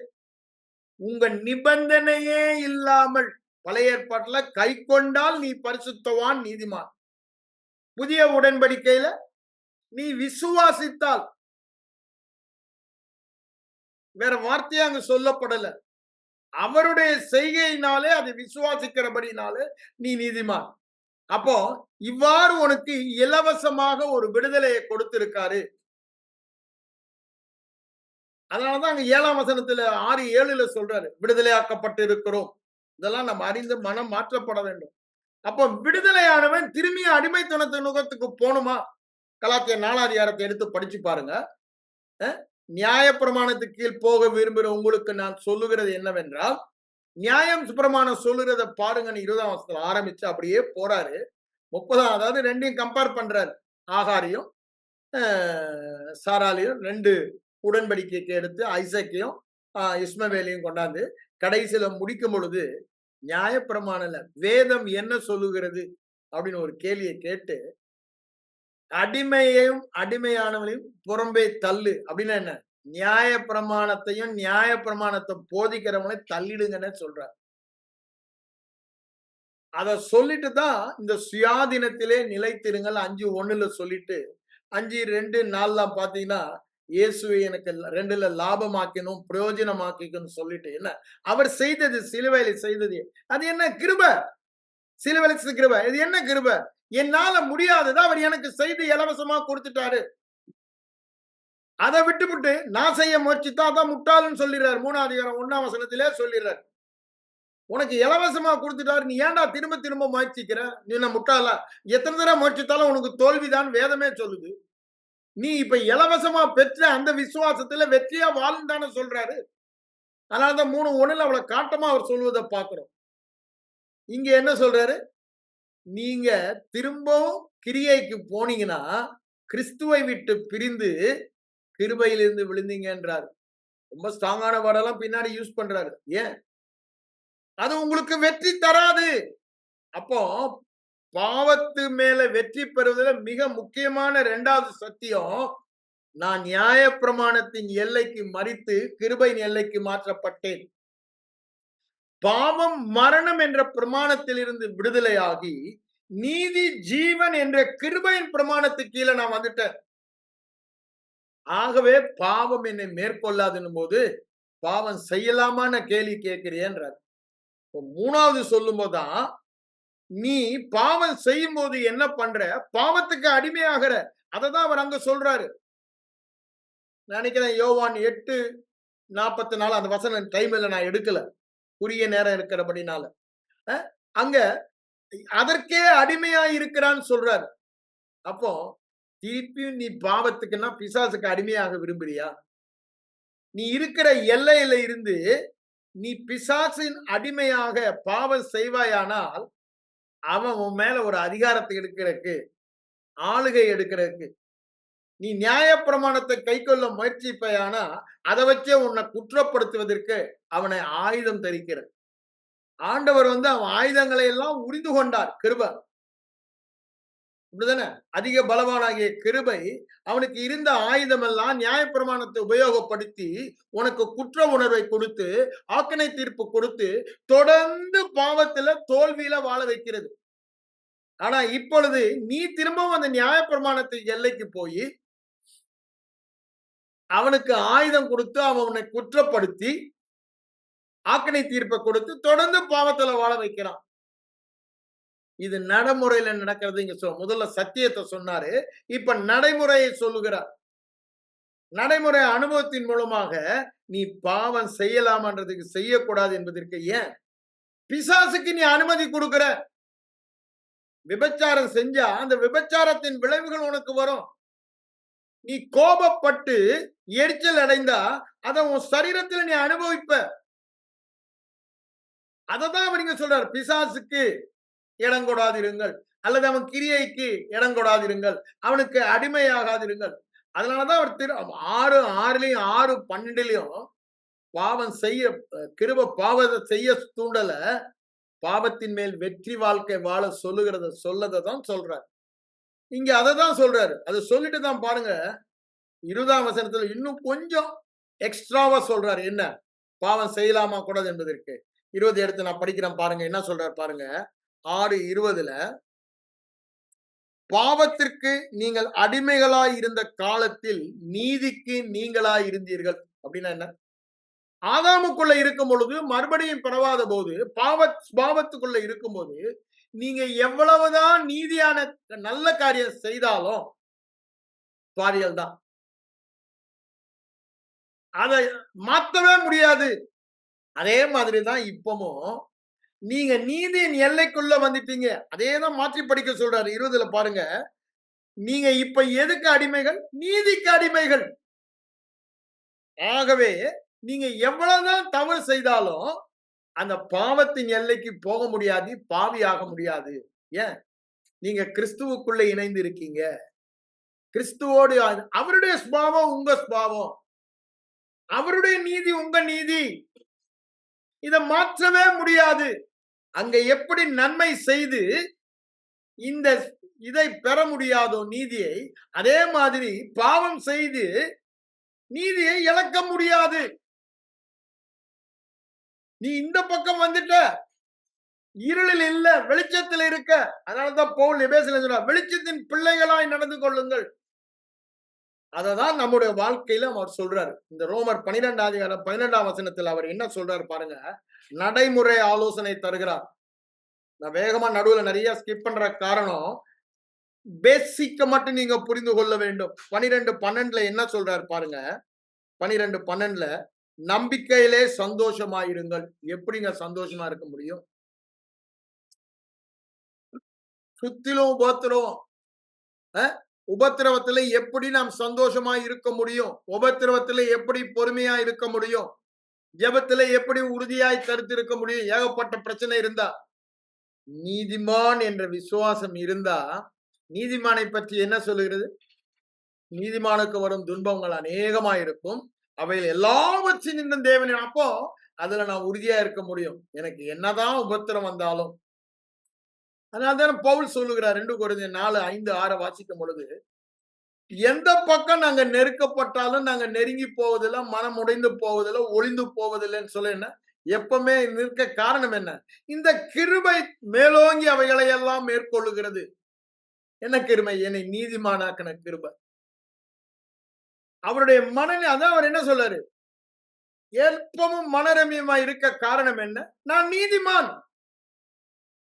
உங்க நிபந்தனையே இல்லாமல் பழைய ஏற்பாட்டுல கை கொண்டால் நீ பரிசுத்தவான், நீதிமான். புதிய உடன்படிக்கையில நீ விசுவாசித்தால், வேற வார்த்தையா அங்க சொல்லப்படல, அவருடைய செய்கையினாலே அதை விசுவாசிக்கிறபடினாலே நீ நீதிமான். அப்போ இவ்வாறு உனக்கு இலவசமாக ஒரு விடுதலையை கொடுத்திருக்காரு. அதனாலதான் அங்க 7ஆம் வசனத்துல 6-7 சொல்றாரு, விடுதலையாக்கப்பட்டு இருக்கிறோம். இதெல்லாம் நம்ம அறிந்து மனம் மாற்றப்பட வேண்டும். அப்போ விடுதலையானவன் திரும்பி அடிமைத்தனத்து நுகத்துக்கு போணுமா? கலாத்தியர் 4ஆம் அதிகாரத்தை எடுத்து படிச்சு பாருங்க. நியாயப்பிரமாணத்துக்கு கீழ் போக விரும்புகிற உங்களுக்கு நான் சொல்லுகிறது என்னவென்றால், நியாயம் பிரமாணம் சொல்லுறத பாருங்க. 20ஆம் வசனத்துல ஆரம்பிச்சு அப்படியே போறாரு 30ஆம், அதாவது ரெண்டையும் கம்பேர் பண்றாரு. ஆகாரியும் சாராலையும் 2 உடன்படிக்கைக்கு எடுத்து ஐசக்கையும் இஸ்மவேலையும் கொண்டாந்து கடைசியில முடிக்கும் பொழுது நியாயப்பிரமாணம் வேதம் என்ன சொல்லுகிறது அப்படின்னு ஒரு கேள்வியை கேட்டு, அடிமையையும் அடிமையானவனையும் புறம்பே தள்ளு. அப்படின்னா என்ன? நியாயப்பிரமாணத்தையும் நியாயப்பிரமாணத்தை போதிக்கிறவனை தள்ளிடுங்கன்னு சொல்றார். அத சொல்லிட்டு தான் இந்த சுயாதீனத்திலே நிலைத்திருங்கள் 5:1 சொல்லிட்டு 5:2-4 பாத்தீங்கன்னா, இயேசுவை எனக்கு 2ல லாபமாக்கணும், பிரயோஜனமாக்கணும் சொல்லிட்டு, என்ன அவர் செய்தது, சிலுவையில செய்தது அது என்ன? கிருபை. சிலுவையில கிருபை. இது என்ன கிருபை? என்னால முடியாதது அவர் எனக்கு செய்து இலவசமா கொடுத்துட்டாரு. அதை விட்டுவிட்டு நான் செய்ய முயற்சித்தா அதான் முட்டாள்னு சொல்லிடுறாரு. 3ஆம் அதிகாரம் 1ஆம் வசனத்திலே சொல்லிடுறாரு. உனக்கு இலவசமா கொடுத்துட்டாரு, நீ ஏன்டா திரும்ப திரும்ப முயற்சிக்கிற? நீ என்ன முட்டாளா? எத்தனை தடவை முயற்சித்தாலும் உனக்கு தோல்விதான் வேதமே சொல்லுது. நீ இப்ப இலவசமா பெற்ற அந்த விசுவாசத்துல வெற்றியா வாழும் தானே சொல்றாரு. அதனாலதான் 3:1 அவளை காட்டமா அவர் சொல்வதை பார்க்கிறோம். இங்க என்ன சொல்றாரு? நீங்க திரும்பவும் கிரியைக்கு போனீங்கன்னா கிறிஸ்துவை விட்டு பிரிந்து கிருபையிலிருந்து விழுந்தீங்கன்றாரு. ரொம்ப ஸ்ட்ராங்கான வேர்டெல்லாம் பின்னாடி யூஸ் பண்றாரு. ஏன்? அது உங்களுக்கு வெற்றி தராது. அப்போ பாவத்து மேல வெற்றி பெறுவதில் மிக முக்கியமான 2வது சத்தியம், நான் நியாயப்பிரமாணத்தின் எல்லைக்கு மறித்து கிருபையின் எல்லைக்கு மாற்றப்பட்டேன். பாவம் மரணம் என்ற பிரமாணத்தில் இருந்து விடுதலையாகி நீதி ஜீவன் என்ற கிருபையின் பிரமாணத்துக்கு கீழே நான் வந்துட்டேன். ஆகவே பாவம் என்னை மேற்கொள்ளாதுன்னும் போது பாவம் செய்யலாமான கேள்வி கேட்கிறேன்றார். 3வது சொல்லும் போதுதான், நீ பாவம் செய்யும் போது என்ன பண்ற? பாவத்துக்கு அடிமையாகிற. அததான் அவர் அங்க சொல்றாரு. நினைக்கிறேன் யோவான் 8:44 அந்த வசனம் டைம்ல நான் எடுக்கல, குறுகிய நேரம் இருக்கிறபடினால. அங்க அதற்கே அடிமையா இருக்கிறான்னு சொல்றாரு. அப்போ திருப்பியும் நீ பாவத்துக்குன்னா பிசாசுக்கு அடிமையாக விரும்புறியா? நீ இருக்கிற எல்லையில இருந்து நீ பிசாசின் அடிமையாக பாவம் செய்வாயானால் அவன் உன் மேல ஒரு அதிகாரத்தை எடுக்கிறதுக்கு, ஆளுகை எடுக்கிறதுக்கு, நீ நியாயப்பிரமாணத்தை கைக்கொள்ள முயற்சிப்பாயானா அதை வச்சே உன்னை குற்றப்படுத்துவதற்கு அவனை ஆயுதம் தரிக்கிறது. ஆண்டவர் அவன் ஆயுதங்களை எல்லாம் உரிந்து கொண்டார். கிருபை இப்படிதானே, அதிக பலவானாகிய கிருபை அவனுக்கு இருந்த ஆயுதம் எல்லாம் நியாயப்பிரமாணத்தை உபயோகப்படுத்தி உனக்கு குற்ற உணர்வை கொடுத்து, ஆக்கனை தீர்ப்பு கொடுத்து, தொடர்ந்து பாவத்துல தோல்வியில வாழ வைக்கிறது. ஆனா இப்பொழுது நீ திரும்பவும் அந்த நியாயப்பிரமாணத்தை எல்லைக்கு போய் அவனுக்கு ஆயுதம் கொடுத்து அவனை குற்றப்படுத்தி ஆக்கனை தீர்ப்பை கொடுத்து தொடர்ந்து பாவத்துல வாழ வைக்கிறான். இது நடைமுறையில நடக்கிறது. இங்க முதல்ல சத்தியத்தை சொன்னாரு, இப்ப நடைமுறையை சொல்லுகிறார். நடைமுறை அனுபவத்தின் மூலமாக நீ பாவம் செய்யலாமன்றதுக்கு செய்யக்கூடாது என்பதற்கு ஏன் பிசாசுக்கு நீ அனுமதி கொடுக்கிற? விபச்சாரம் செஞ்சா அந்த விபச்சாரத்தின் விளைவுகள் உனக்கு வரும். நீ கோபப்பட்டு எரிச்சல் அடைந்தா அதை உன் சரீரத்தில் நீ அனுபவிப்ப. அததான் அவருங்க சொல்றார், பிசாசுக்கு இடம் கொடாதிருங்கள், அல்லது அவன் கிரியைக்கு இடம் கொடாதிருங்கள், அவனுக்கு அடிமையாகாதிருங்கள். அதனாலதான் அவர் 6:6 6:12 பாவம் செய்ய கிருபை பாவத்தை செய்ய தூண்டல, பாவத்தின் மேல் வெற்றி வாழ்க்கை வாழ சொல்லதான் சொல்றாரு. இங்க அததான் சொல்றாரு. அதை சொல்லிட்டு தான் பாருங்க 20ஆம் வசனத்துல இன்னும் கொஞ்சம் எக்ஸ்ட்ராவா சொல்றாரு. என்ன பாவம் செய்யலாமா கூடாது என்பதற்கு 20 எடுத்து நான் படிக்கிறேன் பாருங்க. என்ன சொல்றாரு பாருங்க, 6:20 பாவத்திற்கு நீங்கள் அடிமைகளாய் இருந்த காலத்தில் நீதிக்கு நீங்களாய் இருந்தீர்கள். அப்படின்னா என்ன? ஆதாமுக்குள்ள இருக்கும் பொழுது மறுபடியும் பிறவாத போது பாவத்துக்குள்ள இருக்கும் போது நீங்க எவ்வளவுதான் நீதியான நல்ல காரியம் செய்தாலும் பாரியல் தான், அதை மாற்றவே முடியாது. அதே மாதிரிதான் இப்பமும் நீங்க நீதியின் எல்லைக்குள்ள வந்துட்டீங்க. அதேதான் மாற்றி படிக்க சொல்றாரு 20 பாருங்க. நீங்க இப்ப எதுக்கு அடிமைகள்? நீதிக்கு அடிமைகள். ஆகவே நீங்க எவ்வளவுதான் தவறு செய்தாலும் அந்த பாவத்தின் எல்லைக்கு போக முடியாது, பாவியாக முடியாது. ஏன்? நீங்க கிறிஸ்துவுக்குள்ள இணைந்து இருக்கீங்க. கிறிஸ்துவோடு அவருடைய சுபாவம் உங்க சுபாவம், அவருடைய நீதி உங்க நீதி. இதை மாற்றவே முடியாது. அங்க எப்படி நன்மை செய்து இந்த இதை பெற முடியாதோ நீதியை, அதே மாதிரி பாவம் செய்து நீதியை இழக்க முடியாது. நீ இந்த பக்கம் வந்துட்ட, இருளில் இல்ல வெளிச்சத்தில் இருக்க. அதனாலதான் பவுல் எபேசியர்ல சொல்றார், வெளிச்சத்தின் பிள்ளைகளாய் நடந்து கொள்ளுங்கள். அததான் நம்முடைய வாழ்க்கையில அவர் சொல்றாரு. இந்த ரோமர் 12ஆம் வசனத்தில் அவர் என்ன சொல்றாரு பாருங்க, நடைமுறை ஆலோசனை தருகிறார். நான் வேகமா நடுவில் நிறைய ஸ்கிப் பண்ற காரணம் பேசிக்க மட்டும் நீங்க புரிந்து கொள்ள வேண்டும். 12:12 என்ன சொல்றாரு பாருங்க. 12:12 நம்பிக்கையிலே சந்தோஷமாயிருங்கள். எப்படிங்க சந்தோஷமா இருக்க முடியும்? சுத்திலும் உபத்திரவத்துல எப்படி நாம் சந்தோஷமா இருக்க முடியும்? உபத்திரவத்துல எப்படி பொறுமையா இருக்க முடியும்? ஜெபத்துல எப்படி உறுதியாய் கருத்திருக்க முடியும்? ஏகப்பட்ட பிரச்சனை இருந்தா. நீதிமான் என்ற விசுவாசம் இருந்தா, நீதிமானை பற்றி என்ன சொல்லுகிறது? நீதிமானுக்கு வரும் துன்பங்கள் அநேகமாயிருக்கும், அவையில் எல்லாவற்றின் தேவன். அப்போ அதுல நான் உறுதியா இருக்க முடியும், எனக்கு என்னதான் உபத்திரம் வந்தாலும். அதனால்தான் பவுல் சொல்லுகிறார் 2 கொரிந்தியர் 4:5-6 வாசிக்கும் பொழுது, எந்த பக்கம் நாங்க நெருக்கப்பட்டாலும் நாங்க நெருங்கி போவதில்லை, மனம் உடைந்து போவதில்லை, ஒளிந்து போவதில்லைன்னு சொல்ல என்ன எப்பவுமே நிற்க காரணம் என்ன? இந்த கிருபை மேலோங்கி அவைகளை எல்லாம் மேற்கொள்ளுகிறது. என்ன கிருபை? என்னை நீதிமானாக்கின கிருபை. அவருடைய மனநிலை அதான். அவர் என்ன சொல்றாரு? எப்பவும் மனரமியமா இருக்க காரணம் என்ன? நான் நீதிமான்.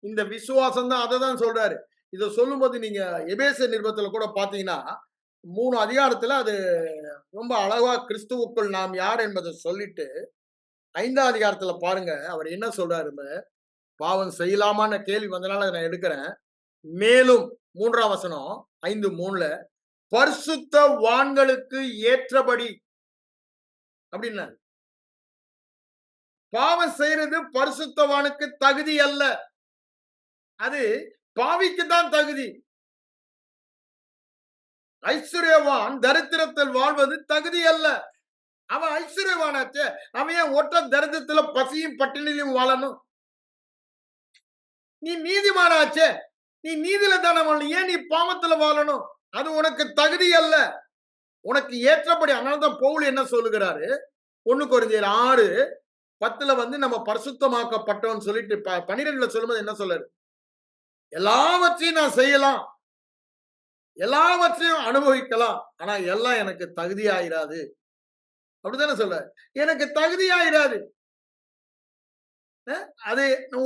இந்த விசுவாசம் தான் அதை தான் சொல்றாரு. இதை சொல்லும் போது நீங்க எபேசியர் நிருபத்துல கூட பாத்தீங்கன்னா 3 அதிகாரத்துல அது ரொம்ப அழகா கிறிஸ்துவுக்குள் நாம் யார் என்பதை சொல்லிட்டு 5ஆம் அதிகாரத்துல பாருங்க அவர் என்ன சொல்றாரு. பாவம் செய்யலாமான கேள்வி வந்தனால நான் எடுக்கிறேன். மேலும் 3ஆம் வசனம் 5:3 பரிசுத்த வான்களுக்கு ஏற்றபடி அப்படின்னா பாவம் செய்யறது பரிசுத்தவானுக்கு தகுதி அல்ல, அது பாவிக்கு தான் தகுதி. ஐஸ்வர்யவான் தரித்திரத்தில் வாழ்வது தகுதி அல்ல. அவன் ஐஸ்வர்யவானாச்சே, அவன் ஏன் ஒற்ற தரித்திரத்துல பசியும் பட்டினியும் வாழணும்? நீ நீதிமானாச்சே, நீ நீதியில தானே வாழணும், ஏன் நீ பாவத்துல வாழணும்? அது உனக்கு தகுதி அல்ல, உனக்கு ஏற்றபடி. அதனாலதான் பவுல் என்ன சொல்லுகிறாரு, 1 கொரிந்தியர் 6:10 வந்து நம்ம பரிசுத்தமாக்கப்பட்டோம்னு சொல்லிட்டு 12 சொல்லும்போது என்ன சொல்றாரு, எல்லாவற்றையும் நான் செய்யலாம், எல்லாவற்றையும் அனுபவிக்கலாம், ஆனா எல்லாம் எனக்கு தகுதியாயிராது. அப்படித்தானே சொல்றாரு, எனக்கு தகுதியாயிராது. அது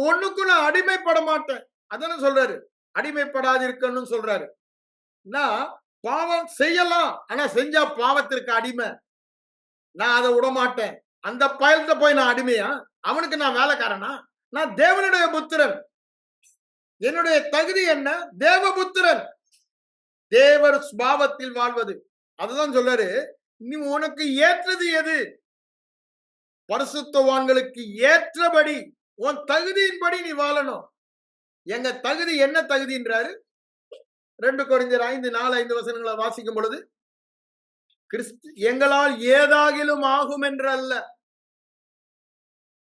ஒண்ணுக்கும் நான் அடிமைப்பட மாட்டேன், அதானே சொல்றாரு. அடிமைப்படாதிருக்கணும்னு சொல்றாரு. நான் பாவம் செய்யலாம், ஆனா செஞ்சா பாவத்திற்கு அடிமை, நான் அதை விட மாட்டேன். அந்த பயல்கிட்ட போய் நான் அடிமையா? அவனுக்கு நான் வேலைக்காரனா? நான் தேவனுடைய புத்திரன். என்னுடைய தகுதி என்ன? தேவபுத்திரன், தேவர் சுபாவத்தில் வாழ்வது. அதுதான் சொல்றாரு, நீ உனக்கு ஏற்றது எது? பரிசுத்தவான்களுக்கு ஏற்றபடி உன் தகுதியின்படி நீ வாழணும். எங்க தகுதி என்ன தகுதின்றாரு? 2 கொரிந்தியர் 5:4-5 வசனங்களை வாசிக்கும் பொழுது, எங்களால் ஏதாகிலும் ஆகும் என்று அல்ல,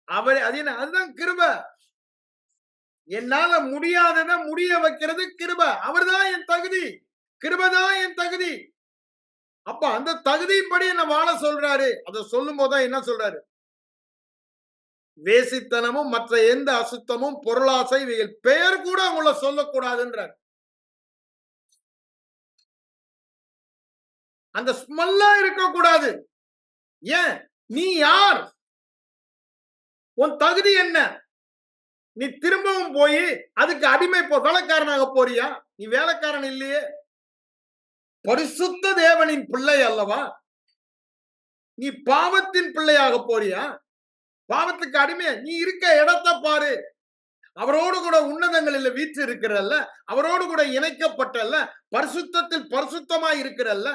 அவர் அது என்ன, அதுதான் கிருபை. என்னால முடியாததை முடிய வைக்கிறது கிருபை. அவர்தான் என் தகுதி, கிருபைதான் என் தகுதி. அப்ப அந்த தகுதியின்படி என்ன வாழ சொல்றாரு. அதை சொல்லும் போதுதான் என்ன சொல்றாரு, வேசித்தனமும் மற்ற எந்த அசுத்தமும் பொருளாசை இவைகள் பெயர் கூட உங்களை சொல்லக்கூடாதுன்றார். அந்த ஸ்மெல்லா இருக்கக்கூடாது. ஏன்? நீ யார்? உன் தகுதி என்ன? நீ திரும்பவும் போய் அதுக்கு அடிமை வேலைக்காரனாக போறியா? நீ வேலைக்காரன் இல்லையே, பரிசுத்த தேவனின் பிள்ளை அல்லவா? நீ பாவத்தின் பிள்ளையாக போறியா? பாவத்துக்கு அடிமை. நீ இருக்க இடத்தை பாரு, அவரோடு கூட உன்னதங்களில் வீற்று இருக்கிறல்ல, அவரோடு கூட இணைக்கப்பட்டல்ல, பரிசுத்தத்தில் பரிசுத்தமாய் இருக்கிறல்ல,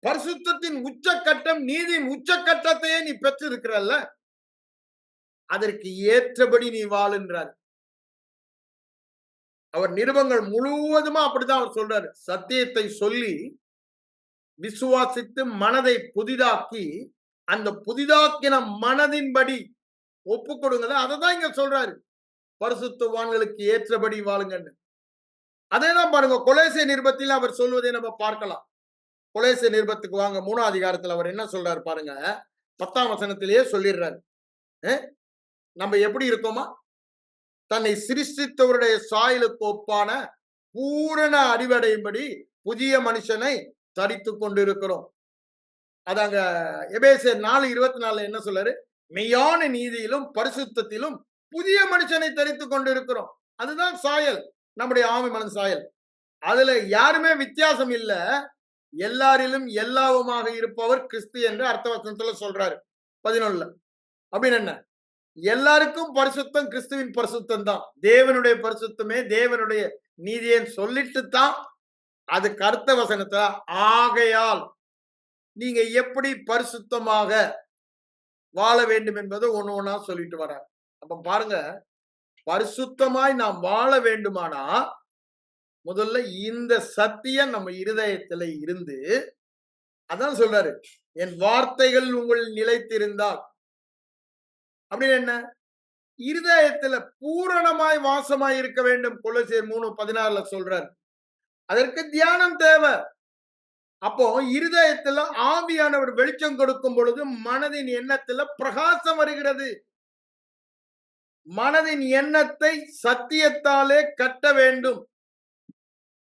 பரிசுத்தத்தின் உச்சக்கட்டம், நீதியின் உச்சக்கட்டத்தையே நீ பெற்றிருக்கிறல்ல, அதற்கு ஏற்றபடி நீ வாழுன்றார். அவர் நிருபங்கள் முழுவதுமா அப்படிதான் அவர் சொல்றாரு. சத்தியத்தை சொல்லி விசுவாசித்து மனதை புதிதாக்கி, அந்த புதிதாக்கின மனதின்படி ஒப்பு கொடுங்க. அததான் இங்க சொல்றாரு, பரிசுத்தவான்களுக்கு ஏற்றபடி வாழுங்கன்னு. அதேதான் பாருங்க, கொலோசை நிருபத்தில் அவர் சொல்வதை நம்ம பார்க்கலாம். கொலோசை நிருபத்துக்கு வாங்க, 3ஆம் அதிகாரத்தில் அவர் என்ன சொல்றாரு பாருங்க. 10ஆம் வசனத்திலேயே சொல்லிடுறாரு, நம்ம எப்படி இருக்கோமா, தன்னை சிருஷ்டித்தவருடைய சாயலுக்கு ஒப்பான பூரண அறிவடையும்படி புதிய மனுஷனை தரித்து கொண்டிருக்கிறோம். அதாங்க எபேசியர் 4:24 என்ன சொல்றாரு, மெய்யான நீதியிலும் பரிசுத்தத்திலும் புதிய மனுஷனை தரித்து கொண்டிருக்கிறோம். அதுதான் சாயல், நம்முடைய ஆவி மனன் சாயல். அதுல யாருமே வித்தியாசம் இல்ல, எல்லாரிலும் எல்லாவுமாக இருப்பவர் கிறிஸ்து என்று அர்த்த வசனத்துல சொல்றாரு 11. அப்படின்னு என்ன, எல்லாருக்கும் பரிசுத்தம் கிறிஸ்துவின் பரிசுத்தம் தான், தேவனுடைய பரிசுத்தமே தேவனுடைய நீதியை சொல்லிட்டு தான் அதுக்கு அர்த்த வசனத்தை ஆகையால் நீங்க எப்படி பரிசுத்தமாக வாழ வேண்டும் என்பதை ஒண்ணு ஒண்ணா சொல்லிட்டு வர. அப்ப பாருங்க, பரிசுத்தமாய் நாம் வாழ வேண்டுமானா முதல்ல இந்த சத்தியம் நம்ம இருதயத்துல இருந்து, அதான் சொல்றாரு, என் வார்த்தைகள் உங்கள் நிலைத்திருந்தால். அப்படின்னு என்ன, இருதயத்துல பூரணமாய் வாசமாய் இருக்க வேண்டும். கொலோசியர் 3:16 சொல்றாரு. அதற்கு தியானம் தேவை. அப்போ இருதயத்துல ஆவியானவர் வெளிச்சம் கொடுக்கும் பொழுது மனதின் எண்ணத்துல பிரகாசம் வருகிறது. மனதின் எண்ணத்தை சத்தியத்தாலே கட்ட வேண்டும்.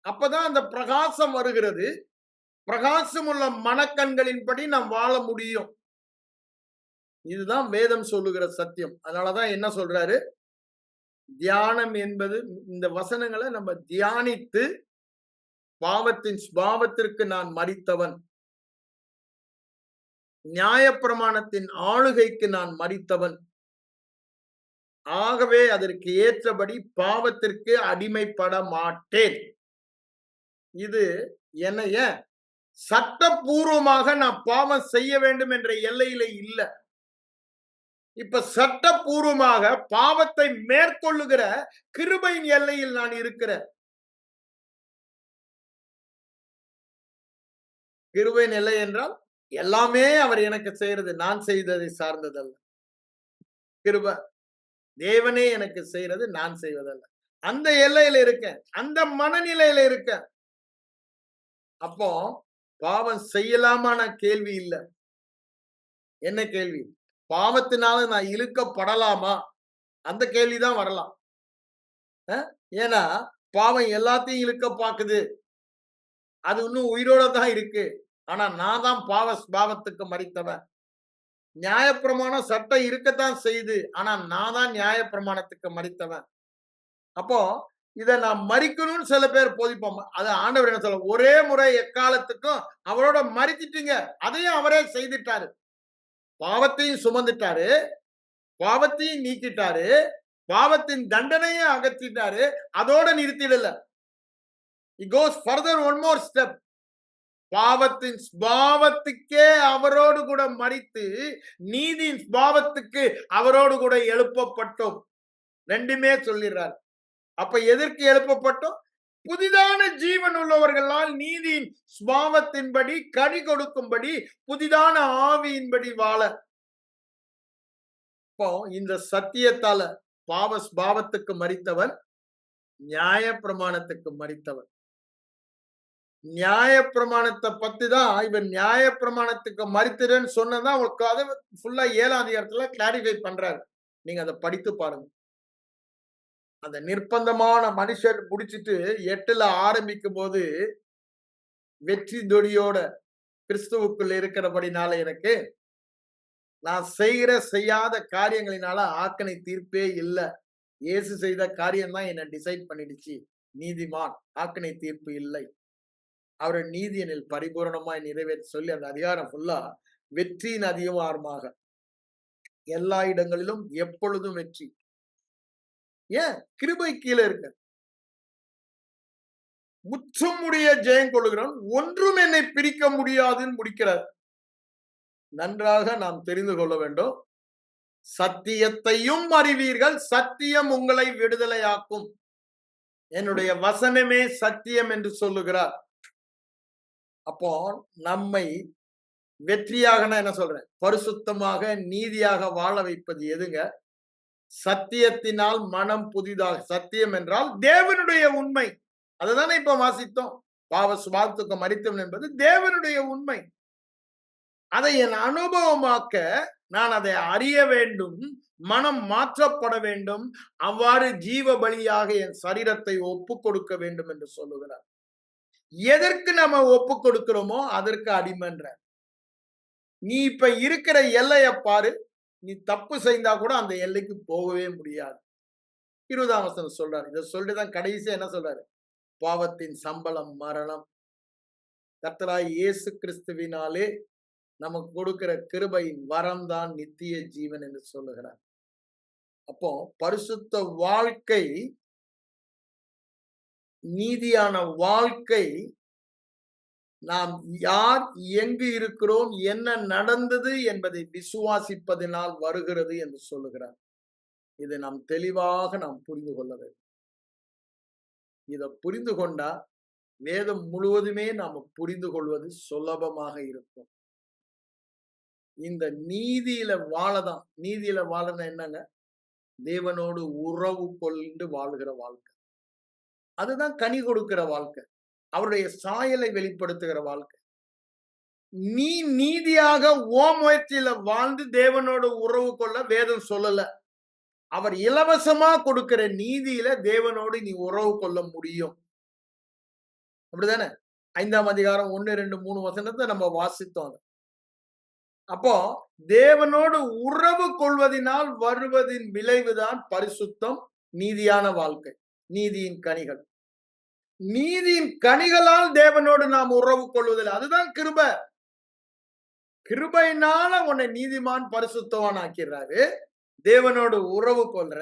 அப்பதான் அந்த பிரகாசம் வருகிறது. பிரகாசம் உள்ள மனக்கண்களின்படி நாம் வாழ முடியும். இதுதான் வேதம் சொல்லுகிற சத்தியம். அதனாலதான் என்ன சொல்றாரு, தியானம் என்பது, இந்த வசனங்களை நம்ம தியானித்து, பாவத்தின் சுபாவத்திற்கு நான் மரித்தவன், நியாயப்பிரமாணத்தின் ஆளுகைக்கு நான் மரித்தவன், ஆகவே அதற்கு ஏற்றபடி பாவத்திற்கு அடிமைப்பட மாட்டேன். இது என்னைய சட்டபூர்வமாக நான் பாவம் செய்ய வேண்டும் என்ற எல்லையில இல்ல. இப்ப சட்டபூர்வமாக பாவத்தை மேற்கொள்ளுகிற கிருபையின் எல்லையில் நான் இருக்கிறேன். கிருபையின் எல்லை என்றால் எல்லாமே அவர் எனக்கு செய்யறது நான் செய்ததை சார்ந்ததல்ல. கிருபை தேவனே எனக்கு செய்யறது நான் செய்வதல்ல. அந்த எல்லையில இருக்கேன். அந்த மனநிலையில இருக்கேன். அப்போ பாவம் செய்யலாமான கேள்வி இல்ல. என்ன கேள்வி? பாவத்தினால நான் இழுக்கப்படலாமா? அந்த கேள்விதான் வரலாம். ஏன்னா பாவம் எல்லாத்தையும் இழுக்க பாக்குது. அது இன்னும் உயிரோட தான் இருக்கு. ஆனா நான் தான் பாவத்துக்கு மரித்தவன். நியாயப்பிரமாணம் சட்டம் இருக்கத்தான் செய்யுது. ஆனா நான் தான் நியாயப்பிரமாணத்துக்கு மரித்தவன். அப்போ இத நான் மரிக்கணும்னு சில பேர் போதிப்போம். அது ஆண்டவர் என்ன சொல்ல, ஒரே முறை எக்காலத்துக்கும் அவரோட மரிச்சிட்டீங்க. அதையும் அவரே செய்துட்டாரு. பாவத்தையும் சுமந்துட்டாரு. பாவத்தையும் நீக்கிட்டாரு. பாவத்தின் தண்டனையை அகற்றிட்டாரு. அதோட நிறுத்திடல. He goes further one more step. பாவத்தின் ஸ்பாவத்துக்கே அவரோடு கூட மரித்து நீதியின் ஸ்பாவத்துக்கு அவரோடு கூட எழுப்பப்பட்டோம். ரெண்டுமே சொல்லிடுறார். அப்ப எதற்கு எழுப்பப்பட்டோம்? புதிதான ஜீவன் உள்ளவர்களால் நீதியின் ஸ்பாவத்தின்படி கனி கொடுக்கும்படி புதிதான ஆவியின்படி வாழ. இப்போ இந்த சத்தியத்தால பாவ ஸ்பாவத்துக்கு மரித்தவன் நியாய பிரமாணத்துக்கு மரித்தவன். நியாய பிரமாணத்தை பத்தி தான் இவன் நியாய பிரமாணத்துக்கு மரித்திரன்னு சொன்னதான் உங்களுக்கு அதை ஃபுல்லா 7ஆம் அதிகாரத்துல கிளாரிஃபை பண்றாரு. நீங்க அதை படித்து பாருங்க. அந்த நிர்பந்தமான மனுஷர் முடிச்சிட்டு 8ல ஆரம்பிக்கும் போது வெற்றி தொடியோட கிறிஸ்துவுக்குள் இருக்கிறபடினால எனக்கு நான் செய்யாத காரியங்களினால ஆக்கனை தீர்ப்பே இல்ல. இயேசு செய்த காரியம் தான் என்ன டிசைட் பண்ணிடுச்சு. நீதிமான், ஆக்கனை தீர்ப்பு இல்லை. அவருடைய நீதி எனில் பரிபூரணமாய் நிறைவேற்ற சொல்லி அந்த அதிகாரம் ஃபுல்லா வெற்றியின் அதிகாரமாக எல்லா இடங்களிலும் எப்பொழுதும் வெற்றி. ஏன்? கிருபை கீழே இருக்க. முற்றுமுடிய ஜெயம் கொள்ளுகிறோம். ஒன்றும் என்னை பிரிக்க முடியாதுன்னு முடிக்கிறார். நன்றாக நாம் தெரிந்து கொள்ள வேண்டும். சத்தியத்தையும் அறிவீர்கள், சத்தியம் உங்களை விடுதலையாக்கும். என்னுடைய வசனமே சத்தியம் என்று சொல்லுகிறார். அப்போ நம்மை வெற்றியாக என்ன சொல்றேன்? பரிசுத்தமாக நீதியாக வாழ வைப்பது எதுங்க? சத்தியத்தினால் மனம் புதிதாக. சத்தியம் என்றால் தேவனுடைய உண்மை. அதுதானே இப்ப வாசித்தோம். பாவ சுபாவத்துக்கு மரித்தவன் என்பது தேவனுடைய உண்மை. அதை என் அனுபவமாக்க நான் அதை அறிய வேண்டும். மனம் மாற்றப்பட வேண்டும். அவ்வாறு ஜீவ பலியாக என் சரீரத்தை ஒப்பு கொடுக்க வேண்டும் என்று சொல்லுகிறார். எதற்கு நம்ம ஒப்பு கொடுக்கிறோமோ அதற்கு அடிமைன்ற. நீ இப்ப இருக்கிற எல்லைய பாரு. நீ தப்பு செய்தா கூட அந்த எல்லைக்கு போகவே முடியாது. 20ஆம் வசனம் சொல்றாரு. இதை சொல்லிதான் கடைசியா என்ன சொல்றாரு? பாவத்தின் சம்பளம் மரணம். கர்த்தராய் இயேசு கிறிஸ்துவினாலே நமக்கு கொடுக்கிற கிருபையின் வரம் தான் நித்திய ஜீவன் என்று சொல்லுகிறார். அப்போ பரிசுத்த வாழ்க்கை, நீதியான வாழ்க்கை, நாம் யார், எங்கு இருக்கிறோம், என்ன நடந்தது என்பதை விசுவாசிப்பதனால் வருகிறது என்று சொல்லுகிறார். இதை நாம் தெளிவாக புரிந்து கொள்ள வேண்டும். இதை புரிந்து கொண்டா வேதம் முழுவதுமே நாம புரிந்து கொள்வது சுலபமாக இருக்கும். இந்த நீதியில வாழதான். நீதியில வாழணும் என்னங்க? தேவனோடு உறவு கொண்டு வாழ்கிற வாழ்க்கை. அதுதான் கனி கொடுக்கிற வாழ்க்கை. அவருடைய சாயலை வெளிப்படுத்துகிற வாழ்க்கை. நீ நீதியாக ஓ முயற்சியில வாழ்ந்து தேவனோடு உறவு கொள்ள வேதம் சொல்லல. அவர் இலவசமா கொடுக்கிற நீதியில தேவனோடு நீ உறவு கொள்ள முடியும். அப்படிதானே? 5ஆம் அதிகாரம் 1, 2, 3 வசனத்தை நம்ம வாசித்தோம். அப்போ தேவனோடு உறவு கொள்வதனால் வருவதின் விளைவுதான் பரிசுத்தம், நீதியான வாழ்க்கை, நீதியின் கனிகள். நீதியின் கனிகளால் தேவனோடு நாம் உறவு கொள்வதில்லை. அதுதான் கிருபை. கிருபையினால உன்னை நீதிமான் பரிசுத்தவான் ஆக்கிறாரு. தேவனோடு உறவு கொள்ற.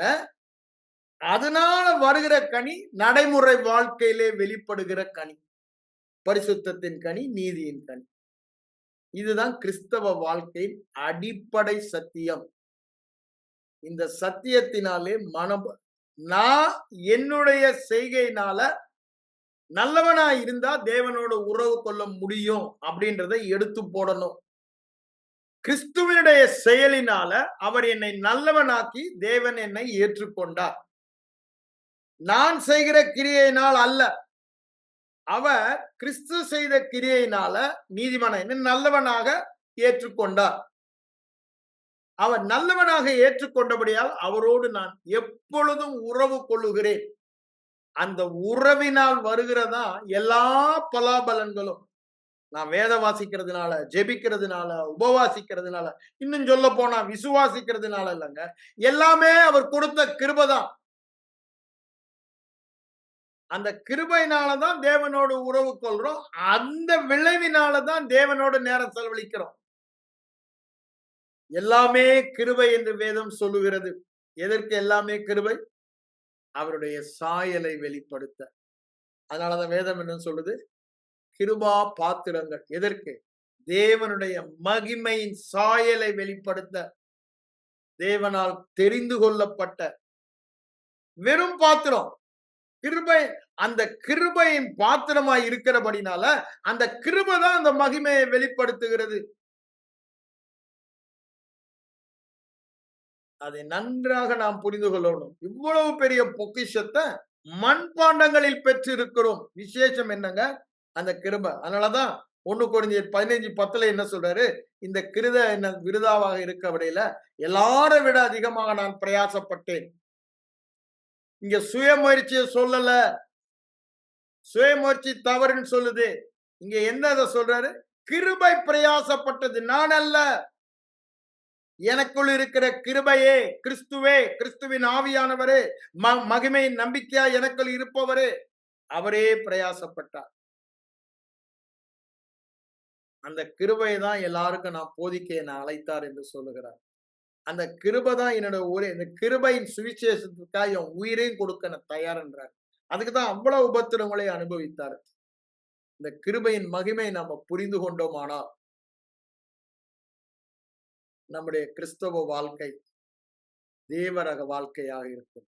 அதனால வருகிற கனி நடைமுறை வாழ்க்கையிலே வெளிப்படுகிற கனி. பரிசுத்தத்தின் கனி, நீதியின் கனி. இதுதான் கிறிஸ்தவ வாழ்க்கையின் அடிப்படை சத்தியம். இந்த சத்தியத்தினாலே நான் என்னுடைய செய்கையினால நல்லவனா இருந்தா தேவனோட உறவு கொள்ள முடியும் அப்படின்றத எடுத்து போடணும். கிறிஸ்துவனுடைய செயலினால அவர் என்னை நல்லவனாக்கி தேவன் என்னை ஏற்றுக்கொண்டார். நான் செய்கிற கிரியையினால் அல்ல, அவர் கிறிஸ்து செய்த கிரியையினால நீதிமான் நல்லவனாக ஏற்றுக்கொண்டார். அவர் நல்லவனாக ஏற்றுக்கொண்டபடியால் அவரோடு நான் எப்பொழுதும் உறவு கொள்ளுகிறேன். அந்த உறவினால் வருகிறதா எல்லா பலாபலன்களும். நான் வேத வாசிக்கிறதுனால, ஜெபிக்கிறதுனால, உபவாசிக்கிறதுனால, இன்னும் சொல்ல போனா விசுவாசிக்கிறதுனால இல்லைங்க, எல்லாமே அவர் கொடுத்த கிருபைதான். அந்த கிருபையினாலதான் தேவனோடு உறவு கொள்றோம். அந்த விளைவினாலதான் தேவனோடு நேரம் செலவழிக்கிறோம். எல்லாமே கிருபை என்று வேதம் சொல்லுகிறது. எதற்கு எல்லாமே கிருபை? அவருடைய சாயலை வெளிப்படுத்த. அதனாலதான் வேதம் என்ன சொல்லுது? கிருபா பாத்திரங்கள். எதற்கு? தேவனுடைய மகிமையின் சாயலை வெளிப்படுத்த, தேவனால் தெரிந்து கொள்ளப்பட்ட வெறும் பாத்திரம். கிருபை, அந்த கிருபையின் பாத்திரமாய் இருக்கிறபடினால அந்த கிருபை தான் அந்த மகிமையை வெளிப்படுத்துகிறது. அதை நன்றாக நாம் புரிந்து கொள்ளணும். இவ்வளவு பெரிய பொக்கிஷத்தை மண்பாண்டங்களில் பெற்று இருக்கிறோம். விசேஷம் என்னங்க? அந்த கிருபை. அதனாலதான் 1 கொரிந்தியர் 15:10 என்ன சொல்றாரு? இந்த கிருபை என்ன விருதாவாக இருக்க விடையில எல்லாரை விட அதிகமாக நான் பிரயாசப்பட்டேன். இங்க சுயமுயற்சியை சொல்லல, சுயமுயற்சி தவறுன்னு சொல்லுது. இங்க என்ன சொல்றாரு? கிருபை பிரயாசப்பட்டது, நான் அல்ல. எனக்குள் இருக்கிற கிருபையே, கிறிஸ்துவே, கிறிஸ்துவின் ஆவியானவரே, மகிமையின் நம்பிக்கையா எனக்குள் இருப்பவரே, அவரே பிரயாசப்பட்டார். அந்த கிருபை தான் எல்லாருக்கும் நான் போதிக்க என்னை அழைத்தார் என்று சொல்லுகிறார். அந்த கிருபை தான் என்னோட ஊரே. இந்த கிருபையின் சுவிசேஷத்துக்காக என் உயிரையும் கொடுக்க நான் தயார் என்றார். அதுக்குதான் அவ்வளவு உபத்திரங்களை அனுபவித்தார். இந்த கிருபையின் மகிமை நம்ம புரிந்து கொண்டோமானால் நம்முடைய கிறிஸ்தவ வாழ்க்கை தேவரக வாழ்க்கையாக இருக்கும்.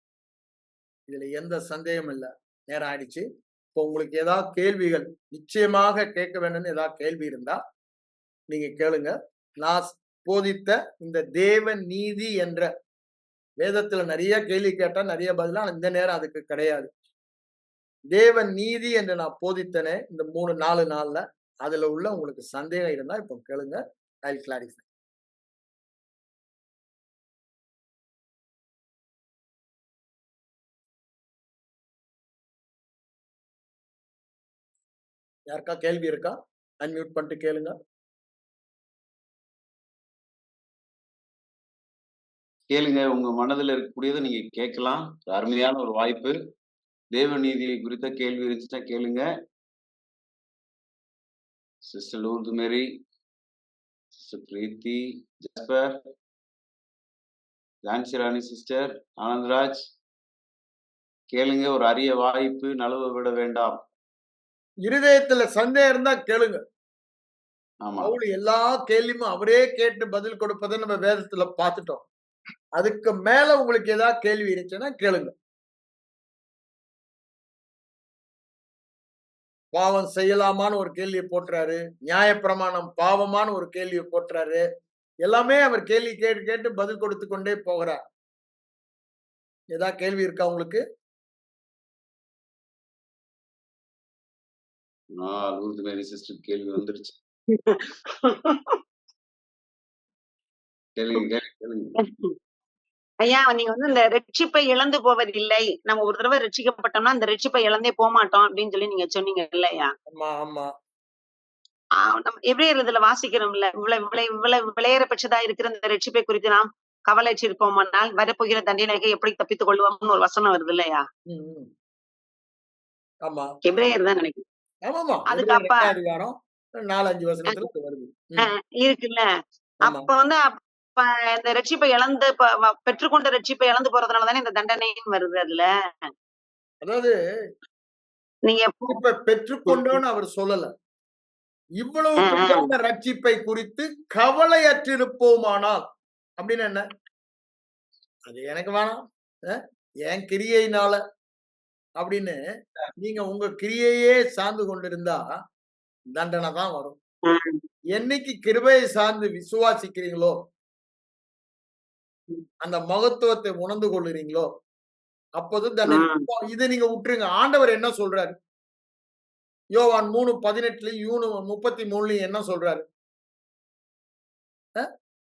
இதுல எந்த சந்தேகம் இல்லை. நேரம் ஆயிடுச்சு. இப்போ உங்களுக்கு ஏதாவது கேள்விகள் நிச்சயமாக கேட்க வேண்டும்னு ஏதாவது கேள்வி இருந்தா நீங்க கேளுங்க. நான் போதித்த இந்த தேவ நீதி என்ற வேதத்துல நிறைய கேள்வி கேட்டா நிறைய பதிலா, இந்த நேரம் அதுக்கு கிடையாது. தேவ நீதி என்று நான் போதித்தனே இந்த 3-4 நாள்ல, அதுல உள்ள உங்களுக்கு சந்தேகம் இருந்தா இப்போ கேளுங்க. I will clarify. யாருக்கா கேள்வி இருக்கா? அன்மியூட் பண்ணிட்டு கேளுங்க. கேளுங்க, உங்க மனதில் இருக்கக்கூடியதை நீங்க கேட்கலாம். அருமையான ஒரு வாய்ப்பு. தேவ நீதியை குறித்த கேள்வி இருந்துச்சுன்னா கேளுங்க. சிஸ்டர் லூர்து மேரி, சிஸ்டர் பிரீத்தி, ஜாஸ்பர், ஜான்சி ராணி சிஸ்டர், ஆனந்த்ராஜ், கேளுங்க. ஒரு அரிய வாய்ப்பு, நழுவ விட வேண்டாம். இருதயத்துல சந்தேகம் இருந்தா கேளுங்க. ஆமா, எல்லா கேள்வியும் அவரே கேட்டு பதில் கொடுப்பதை நம்ம வேதத்துல பார்த்துட்டோம். அதுக்கு மேல உங்களுக்கு ஏதாவது கேள்வி இருந்துச்சுன்னா கேளுங்க. பாவம் செய்யலாமான்னு ஒரு கேள்வியை போட்டுறாரு, நியாயப்பிரமாணம் பாவமான ஒரு கேள்வியை போட்டுறாரு. எல்லாமே அவர் கேள்வி கேட்டு கேட்டு பதில் கொடுத்து கொண்டே போகிறார். ஏதாவது கேள்வி இருக்கா உங்களுக்கு? லூர்து மேரி சிஸ்டர் கேள்வி வந்துருச்சு. கேளுங்க கேளுங்க. ஐயா, நீங்க இந்த ரட்சிப்பை இழந்து போவது இல்லை, நம்ம ஒரு தடவை ரட்சிக்கப்பட்டோம்னா அந்த ரட்சிப்பை இழந்தே போக மாட்டோம் அப்படின்னு சொல்லி நீங்க சொன்னீங்க இல்லையா? ஆமா ஆமா. நம்ம எபிரேயர் இதுல வாசிக்கிறோம்ல, இவ்வளவு விளையேற பெற்றதா இருக்கிற இந்த ரட்சிப்பை குறித்து நாம் கவலைச்சிருப்போமானால் வரப்போகிற தண்டனைக்கு எப்படி தப்பித்துக் கொள்வோம்னு ஒரு வசனம் வருது இல்லையா? ஆமா, எபிரேயர் தான் நினைக்கிறேன். அதுக்கு அப்ப 4-5 வசனத்துல வருது இருக்குல்ல. அப்ப இந்த ரட்சிப்பை இழந்து பெற்றுக்கொண்ட ரட்சிப்பை இழந்து போறதுனாலதானே இந்த தண்டனைன்னு வருது அதுல. அதாவது நீங்க இப்ப பெற்றுக்கொண்டோன்னு அவர் சொல்லல. இவ்வளவு ரட்சிப்பை குறித்து கவலையற்றிருப்போமானால் அப்படின்னு என்ன? அது எனக்கு வேணாம். என் கிரியையினால அப்படின்னு நீங்க உங்க கிரியையே சார்ந்து கொண்டிருந்தா தண்டனை தான் வரும். ம். என்னைக்கு கிருபையை சார்ந்து விசுவாசிக்கிறீங்களோ, ம். அந்த மகத்துவத்தை உணர்ந்து கொள்ளுறீங்களோ, அப்போது தண்டனை. ம். இப்போ இதை நீங்க விட்டுருங்க. ஆண்டவர் என்ன சொல்றாரு? யோவான் 3:18லயும் 33லயும் என்ன சொல்றாரு? அ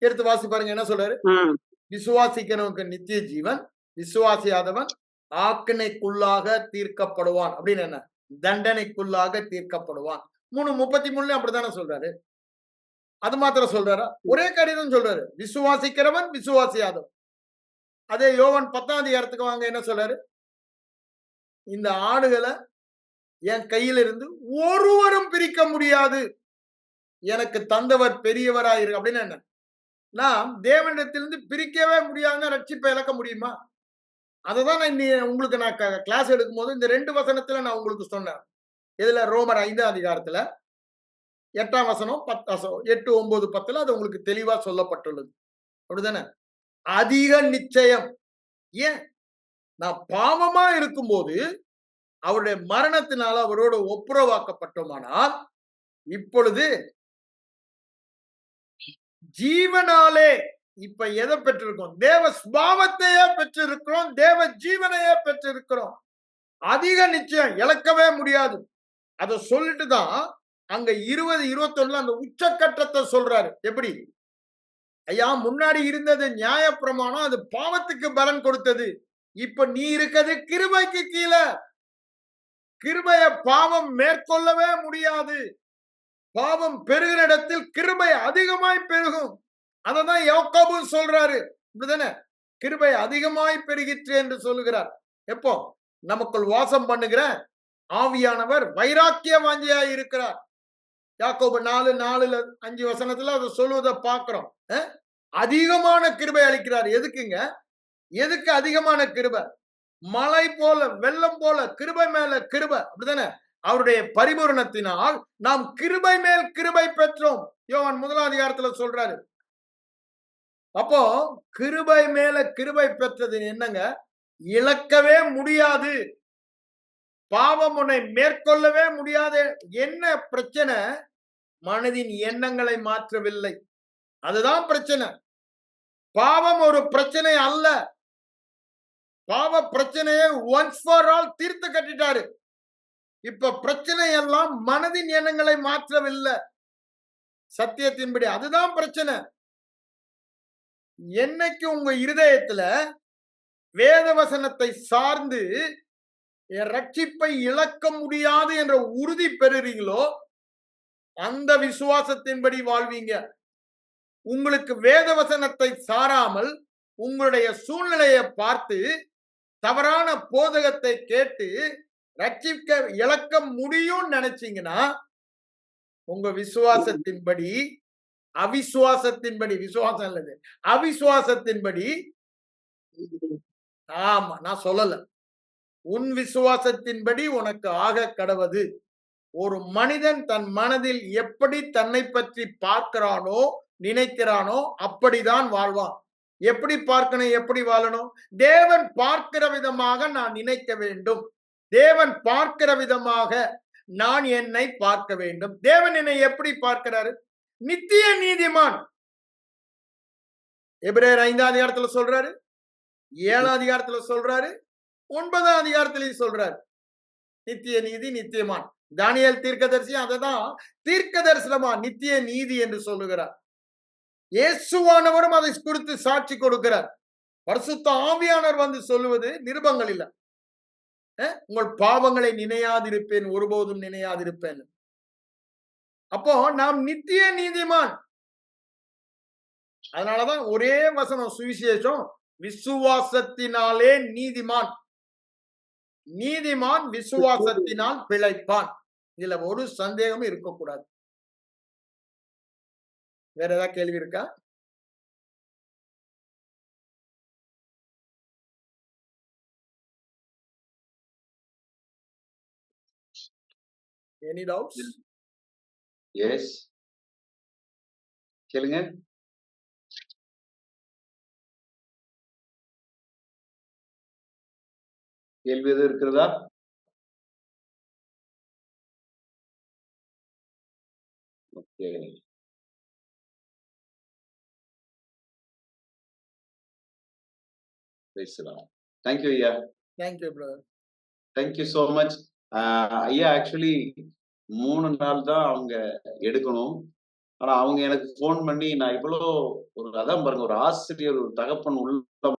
எடுத்து வாசி பாருங்க. என்ன சொல்றாரு? ம். விசுவாசிக்கிறவனுக்கு நித்திய ஜீவன், விசுவாசியாதவன் ஆக்கினைக்குள்ளாக தீர்க்கப்படுவான். அப்படின்னு என்ன? தண்டனைக்குள்ளாக தீர்க்கப்படுவான். 3:33லயும் அப்படித்தானே சொல்றாரு. அது மாத்திரம் சொல்றாரா? ஒரே காரியம் சொல்றாரு. விசுவாசிக்கிறவன், விசுவாசியாதவன். அதே யோவான் 10ஆம் அதிகாரத்துக்கு வாங்க. என்ன சொல்றாரு? இந்த ஆடுகள என் கையில இருந்து ஒருவரும் பிரிக்க முடியாது. எனக்கு தந்தவர் பெரியவராய் இருக்கு. அப்படின்னு என்ன? நாம் தேவனிடத்திலிருந்து பிரிக்கவே முடியாதுன்னா ரட்சிப்பை இழக்க முடியுமா? அததான் நான் உங்களுக்கு நான் கிளாஸ் எடுக்கும்போது இந்த 2 வசனத்துல நான் உங்களுக்கு சொன்னேன். இதுல ரோமர் 5ஆம் அதிகாரத்துல 8ஆம் வசனம் 8, 9, 10ல அது உங்களுக்கு தெளிவா சொல்லப்பட்டுள்ளது. அப்படிதானே? அதிக நிச்சயம். ஏன்? நான் பாவமா இருக்கும்போது அவருடைய மரணத்தினால அவரோடு ஒப்புரவாக்கப்பட்டோமானால் இப்பொழுது ஜீவனாலே இப்ப எதை பெற்றிருக்கோம்? தேவ ஸ்பாவத்தையே பெற்றிருக்கிறோம். தேவ ஜீவனையே பெற்றிருக்கிறோம். அதிக நிச்சயம் இழக்கவே முடியாது. அத சொல்லிட்டு தான் அங்க 20, 21ல அந்த உச்சக்கட்டத்தை சொல்றாரு. எப்படி? ஐயா, முன்னாடி இருந்தது நியாயப்பிரமாணம், அது பாவத்துக்கு பலன் கொடுத்தது. இப்ப நீ இருக்கிறது கிருபைக்கு கீழே. கிருபைய பாவம் மேற்கொள்ளவே முடியாது. பாவம் பெருகிற இடத்தில் கிருபை அதிகமாய் பெருகும். அததான் யாக்கோபு சொல்றாரு. இப்படிதானே? கிருபை அதிகமாய் பெருகிற்று என்று சொல்லுகிறார். எப்போ? நமக்குள் வாசம் பண்ணுகிற ஆவியானவர் வைராக்கிய வாஞ்சியாய் இருக்கிறார். யாக்கோபு 4:4, 5 வசனத்துல அதை சொல்லுவதை பார்க்கிறோம். அதிகமான கிருபை அளிக்கிறார். எதுக்குங்க? எதுக்கு அதிகமான கிருபை? மழை போல, வெள்ளம் போல கிருபை மேல கிருபை. அப்படிதானே? அவருடைய பரிபூரணத்தினால் நாம் கிருபை மேல் கிருபை பெற்றோம். யோவான் 1ஆம் அதிகாரத்துல சொல்றாரு. அப்போ கிருபை மேல கிருபை பெற்றது என்னங்க? இழக்கவே முடியாது. பாவம் உன்னை மேற்கொள்ளவே முடியாது. என்ன பிரச்சனை? மனதின் எண்ணங்களை மாற்றவில்லை. அதுதான் பிரச்சனை. பாவம் ஒரு பிரச்சனை அல்ல. பாவ பிரச்சனையை ஒன்ஸ் ஃபார் ஆல் தீர்த்து கட்டிட்டாரு. இப்ப பிரச்சனை எல்லாம் மனதின் எண்ணங்களை மாற்றவில்லை. சத்தியத்தின்படி அதுதான் பிரச்சனை. என்னைக்கு உங்க இருதயத்துல வேத வசனத்தை சார்ந்து என் ரட்சிப்பை இழக்க முடியாது என்ற உறுதி பெறுறீங்களோ அந்த விசுவாசத்தின்படி வாழ்வீங்க. உங்களுக்கு வேத வசனத்தை சாராமல் உங்களுடைய சூழ்நிலையை பார்த்து தவறான போதகத்தை கேட்டு ரட்சிக்க இழக்க முடியும் நினைச்சீங்கன்னா உங்க விசுவாசத்தின்படி அவிசுவாசத்தின்படி, விசுவாசம் இல்லது, அவிசுவாசத்தின்படி, ஆமா நான் சொல்லல, உன் விசுவாசத்தின்படி உனக்கு ஆக கடவது. ஒரு மனிதன் தன் மனதில் எப்படி தன்னை பற்றி பார்க்கிறானோ நினைக்கிறானோ அப்படிதான் வாழ்வான். எப்படி பார்க்கணும், எப்படி வாழணும்? தேவன் பார்க்கிற விதமாக நான் நினைக்க வேண்டும். தேவன் பார்க்கிற விதமாக நான் என்னை பார்க்க வேண்டும். தேவன் என்னை எப்படி பார்க்கிறாரு? நித்திய நீதிமான். எபிரேயர் 5ஆம் அதிகாரத்துல சொல்றாரு, 7ஆம் அதிகாரத்துல சொல்றாரு, 9ஆம் அதிகாரத்திலையும் சொல்றாரு. நித்திய நீதி, நித்தியமான். தானியேல் தீர்க்கதரிசி அததான் தீர்க்க தரிசனமா நித்திய நீதி என்று சொல்லுகிறார். இயேசுவானவரும் அதை குறித்து சாட்சி கொடுக்கிறார். பரிசுத்த ஆவியானவர் வந்து சொல்லுவது நிருபங்கள் இல்ல. உங்கள் பாவங்களை நினையாதிருப்பேன், ஒருபோதும் நினையாதிருப்பேன். அப்போ நாம் நித்திய நீதிமான். அதனாலதான் ஒரே வசனம் சுவிசேஷம், விசுவாசத்தினாலே நீதிமான். நீதிமான் விசுவாசத்தினால் பிழைப்பான். இதுல ஒரு சந்தேகமும் இருக்கக்கூடாது. வேற ஏதாவது கேள்வி இருக்கா? Any doubts? Yes. கேளுங்க. கேள்வி எதுவும் இருக்கிறதா? ஓகே. பேசலாம். தேங்க்யூ ஐயா. Thank you brother. Thank you so much. ஐயா ஆக்சுவலி 3 நாள் தான் அவங்க எடுக்கணும். ஆனா அவங்க எனக்கு ஃபோன் பண்ணி நான் இவ்வளோ ஒரு அதான் பாருங்க ஒரு ஆசிரியர், ஒரு தகப்பன் உள்ள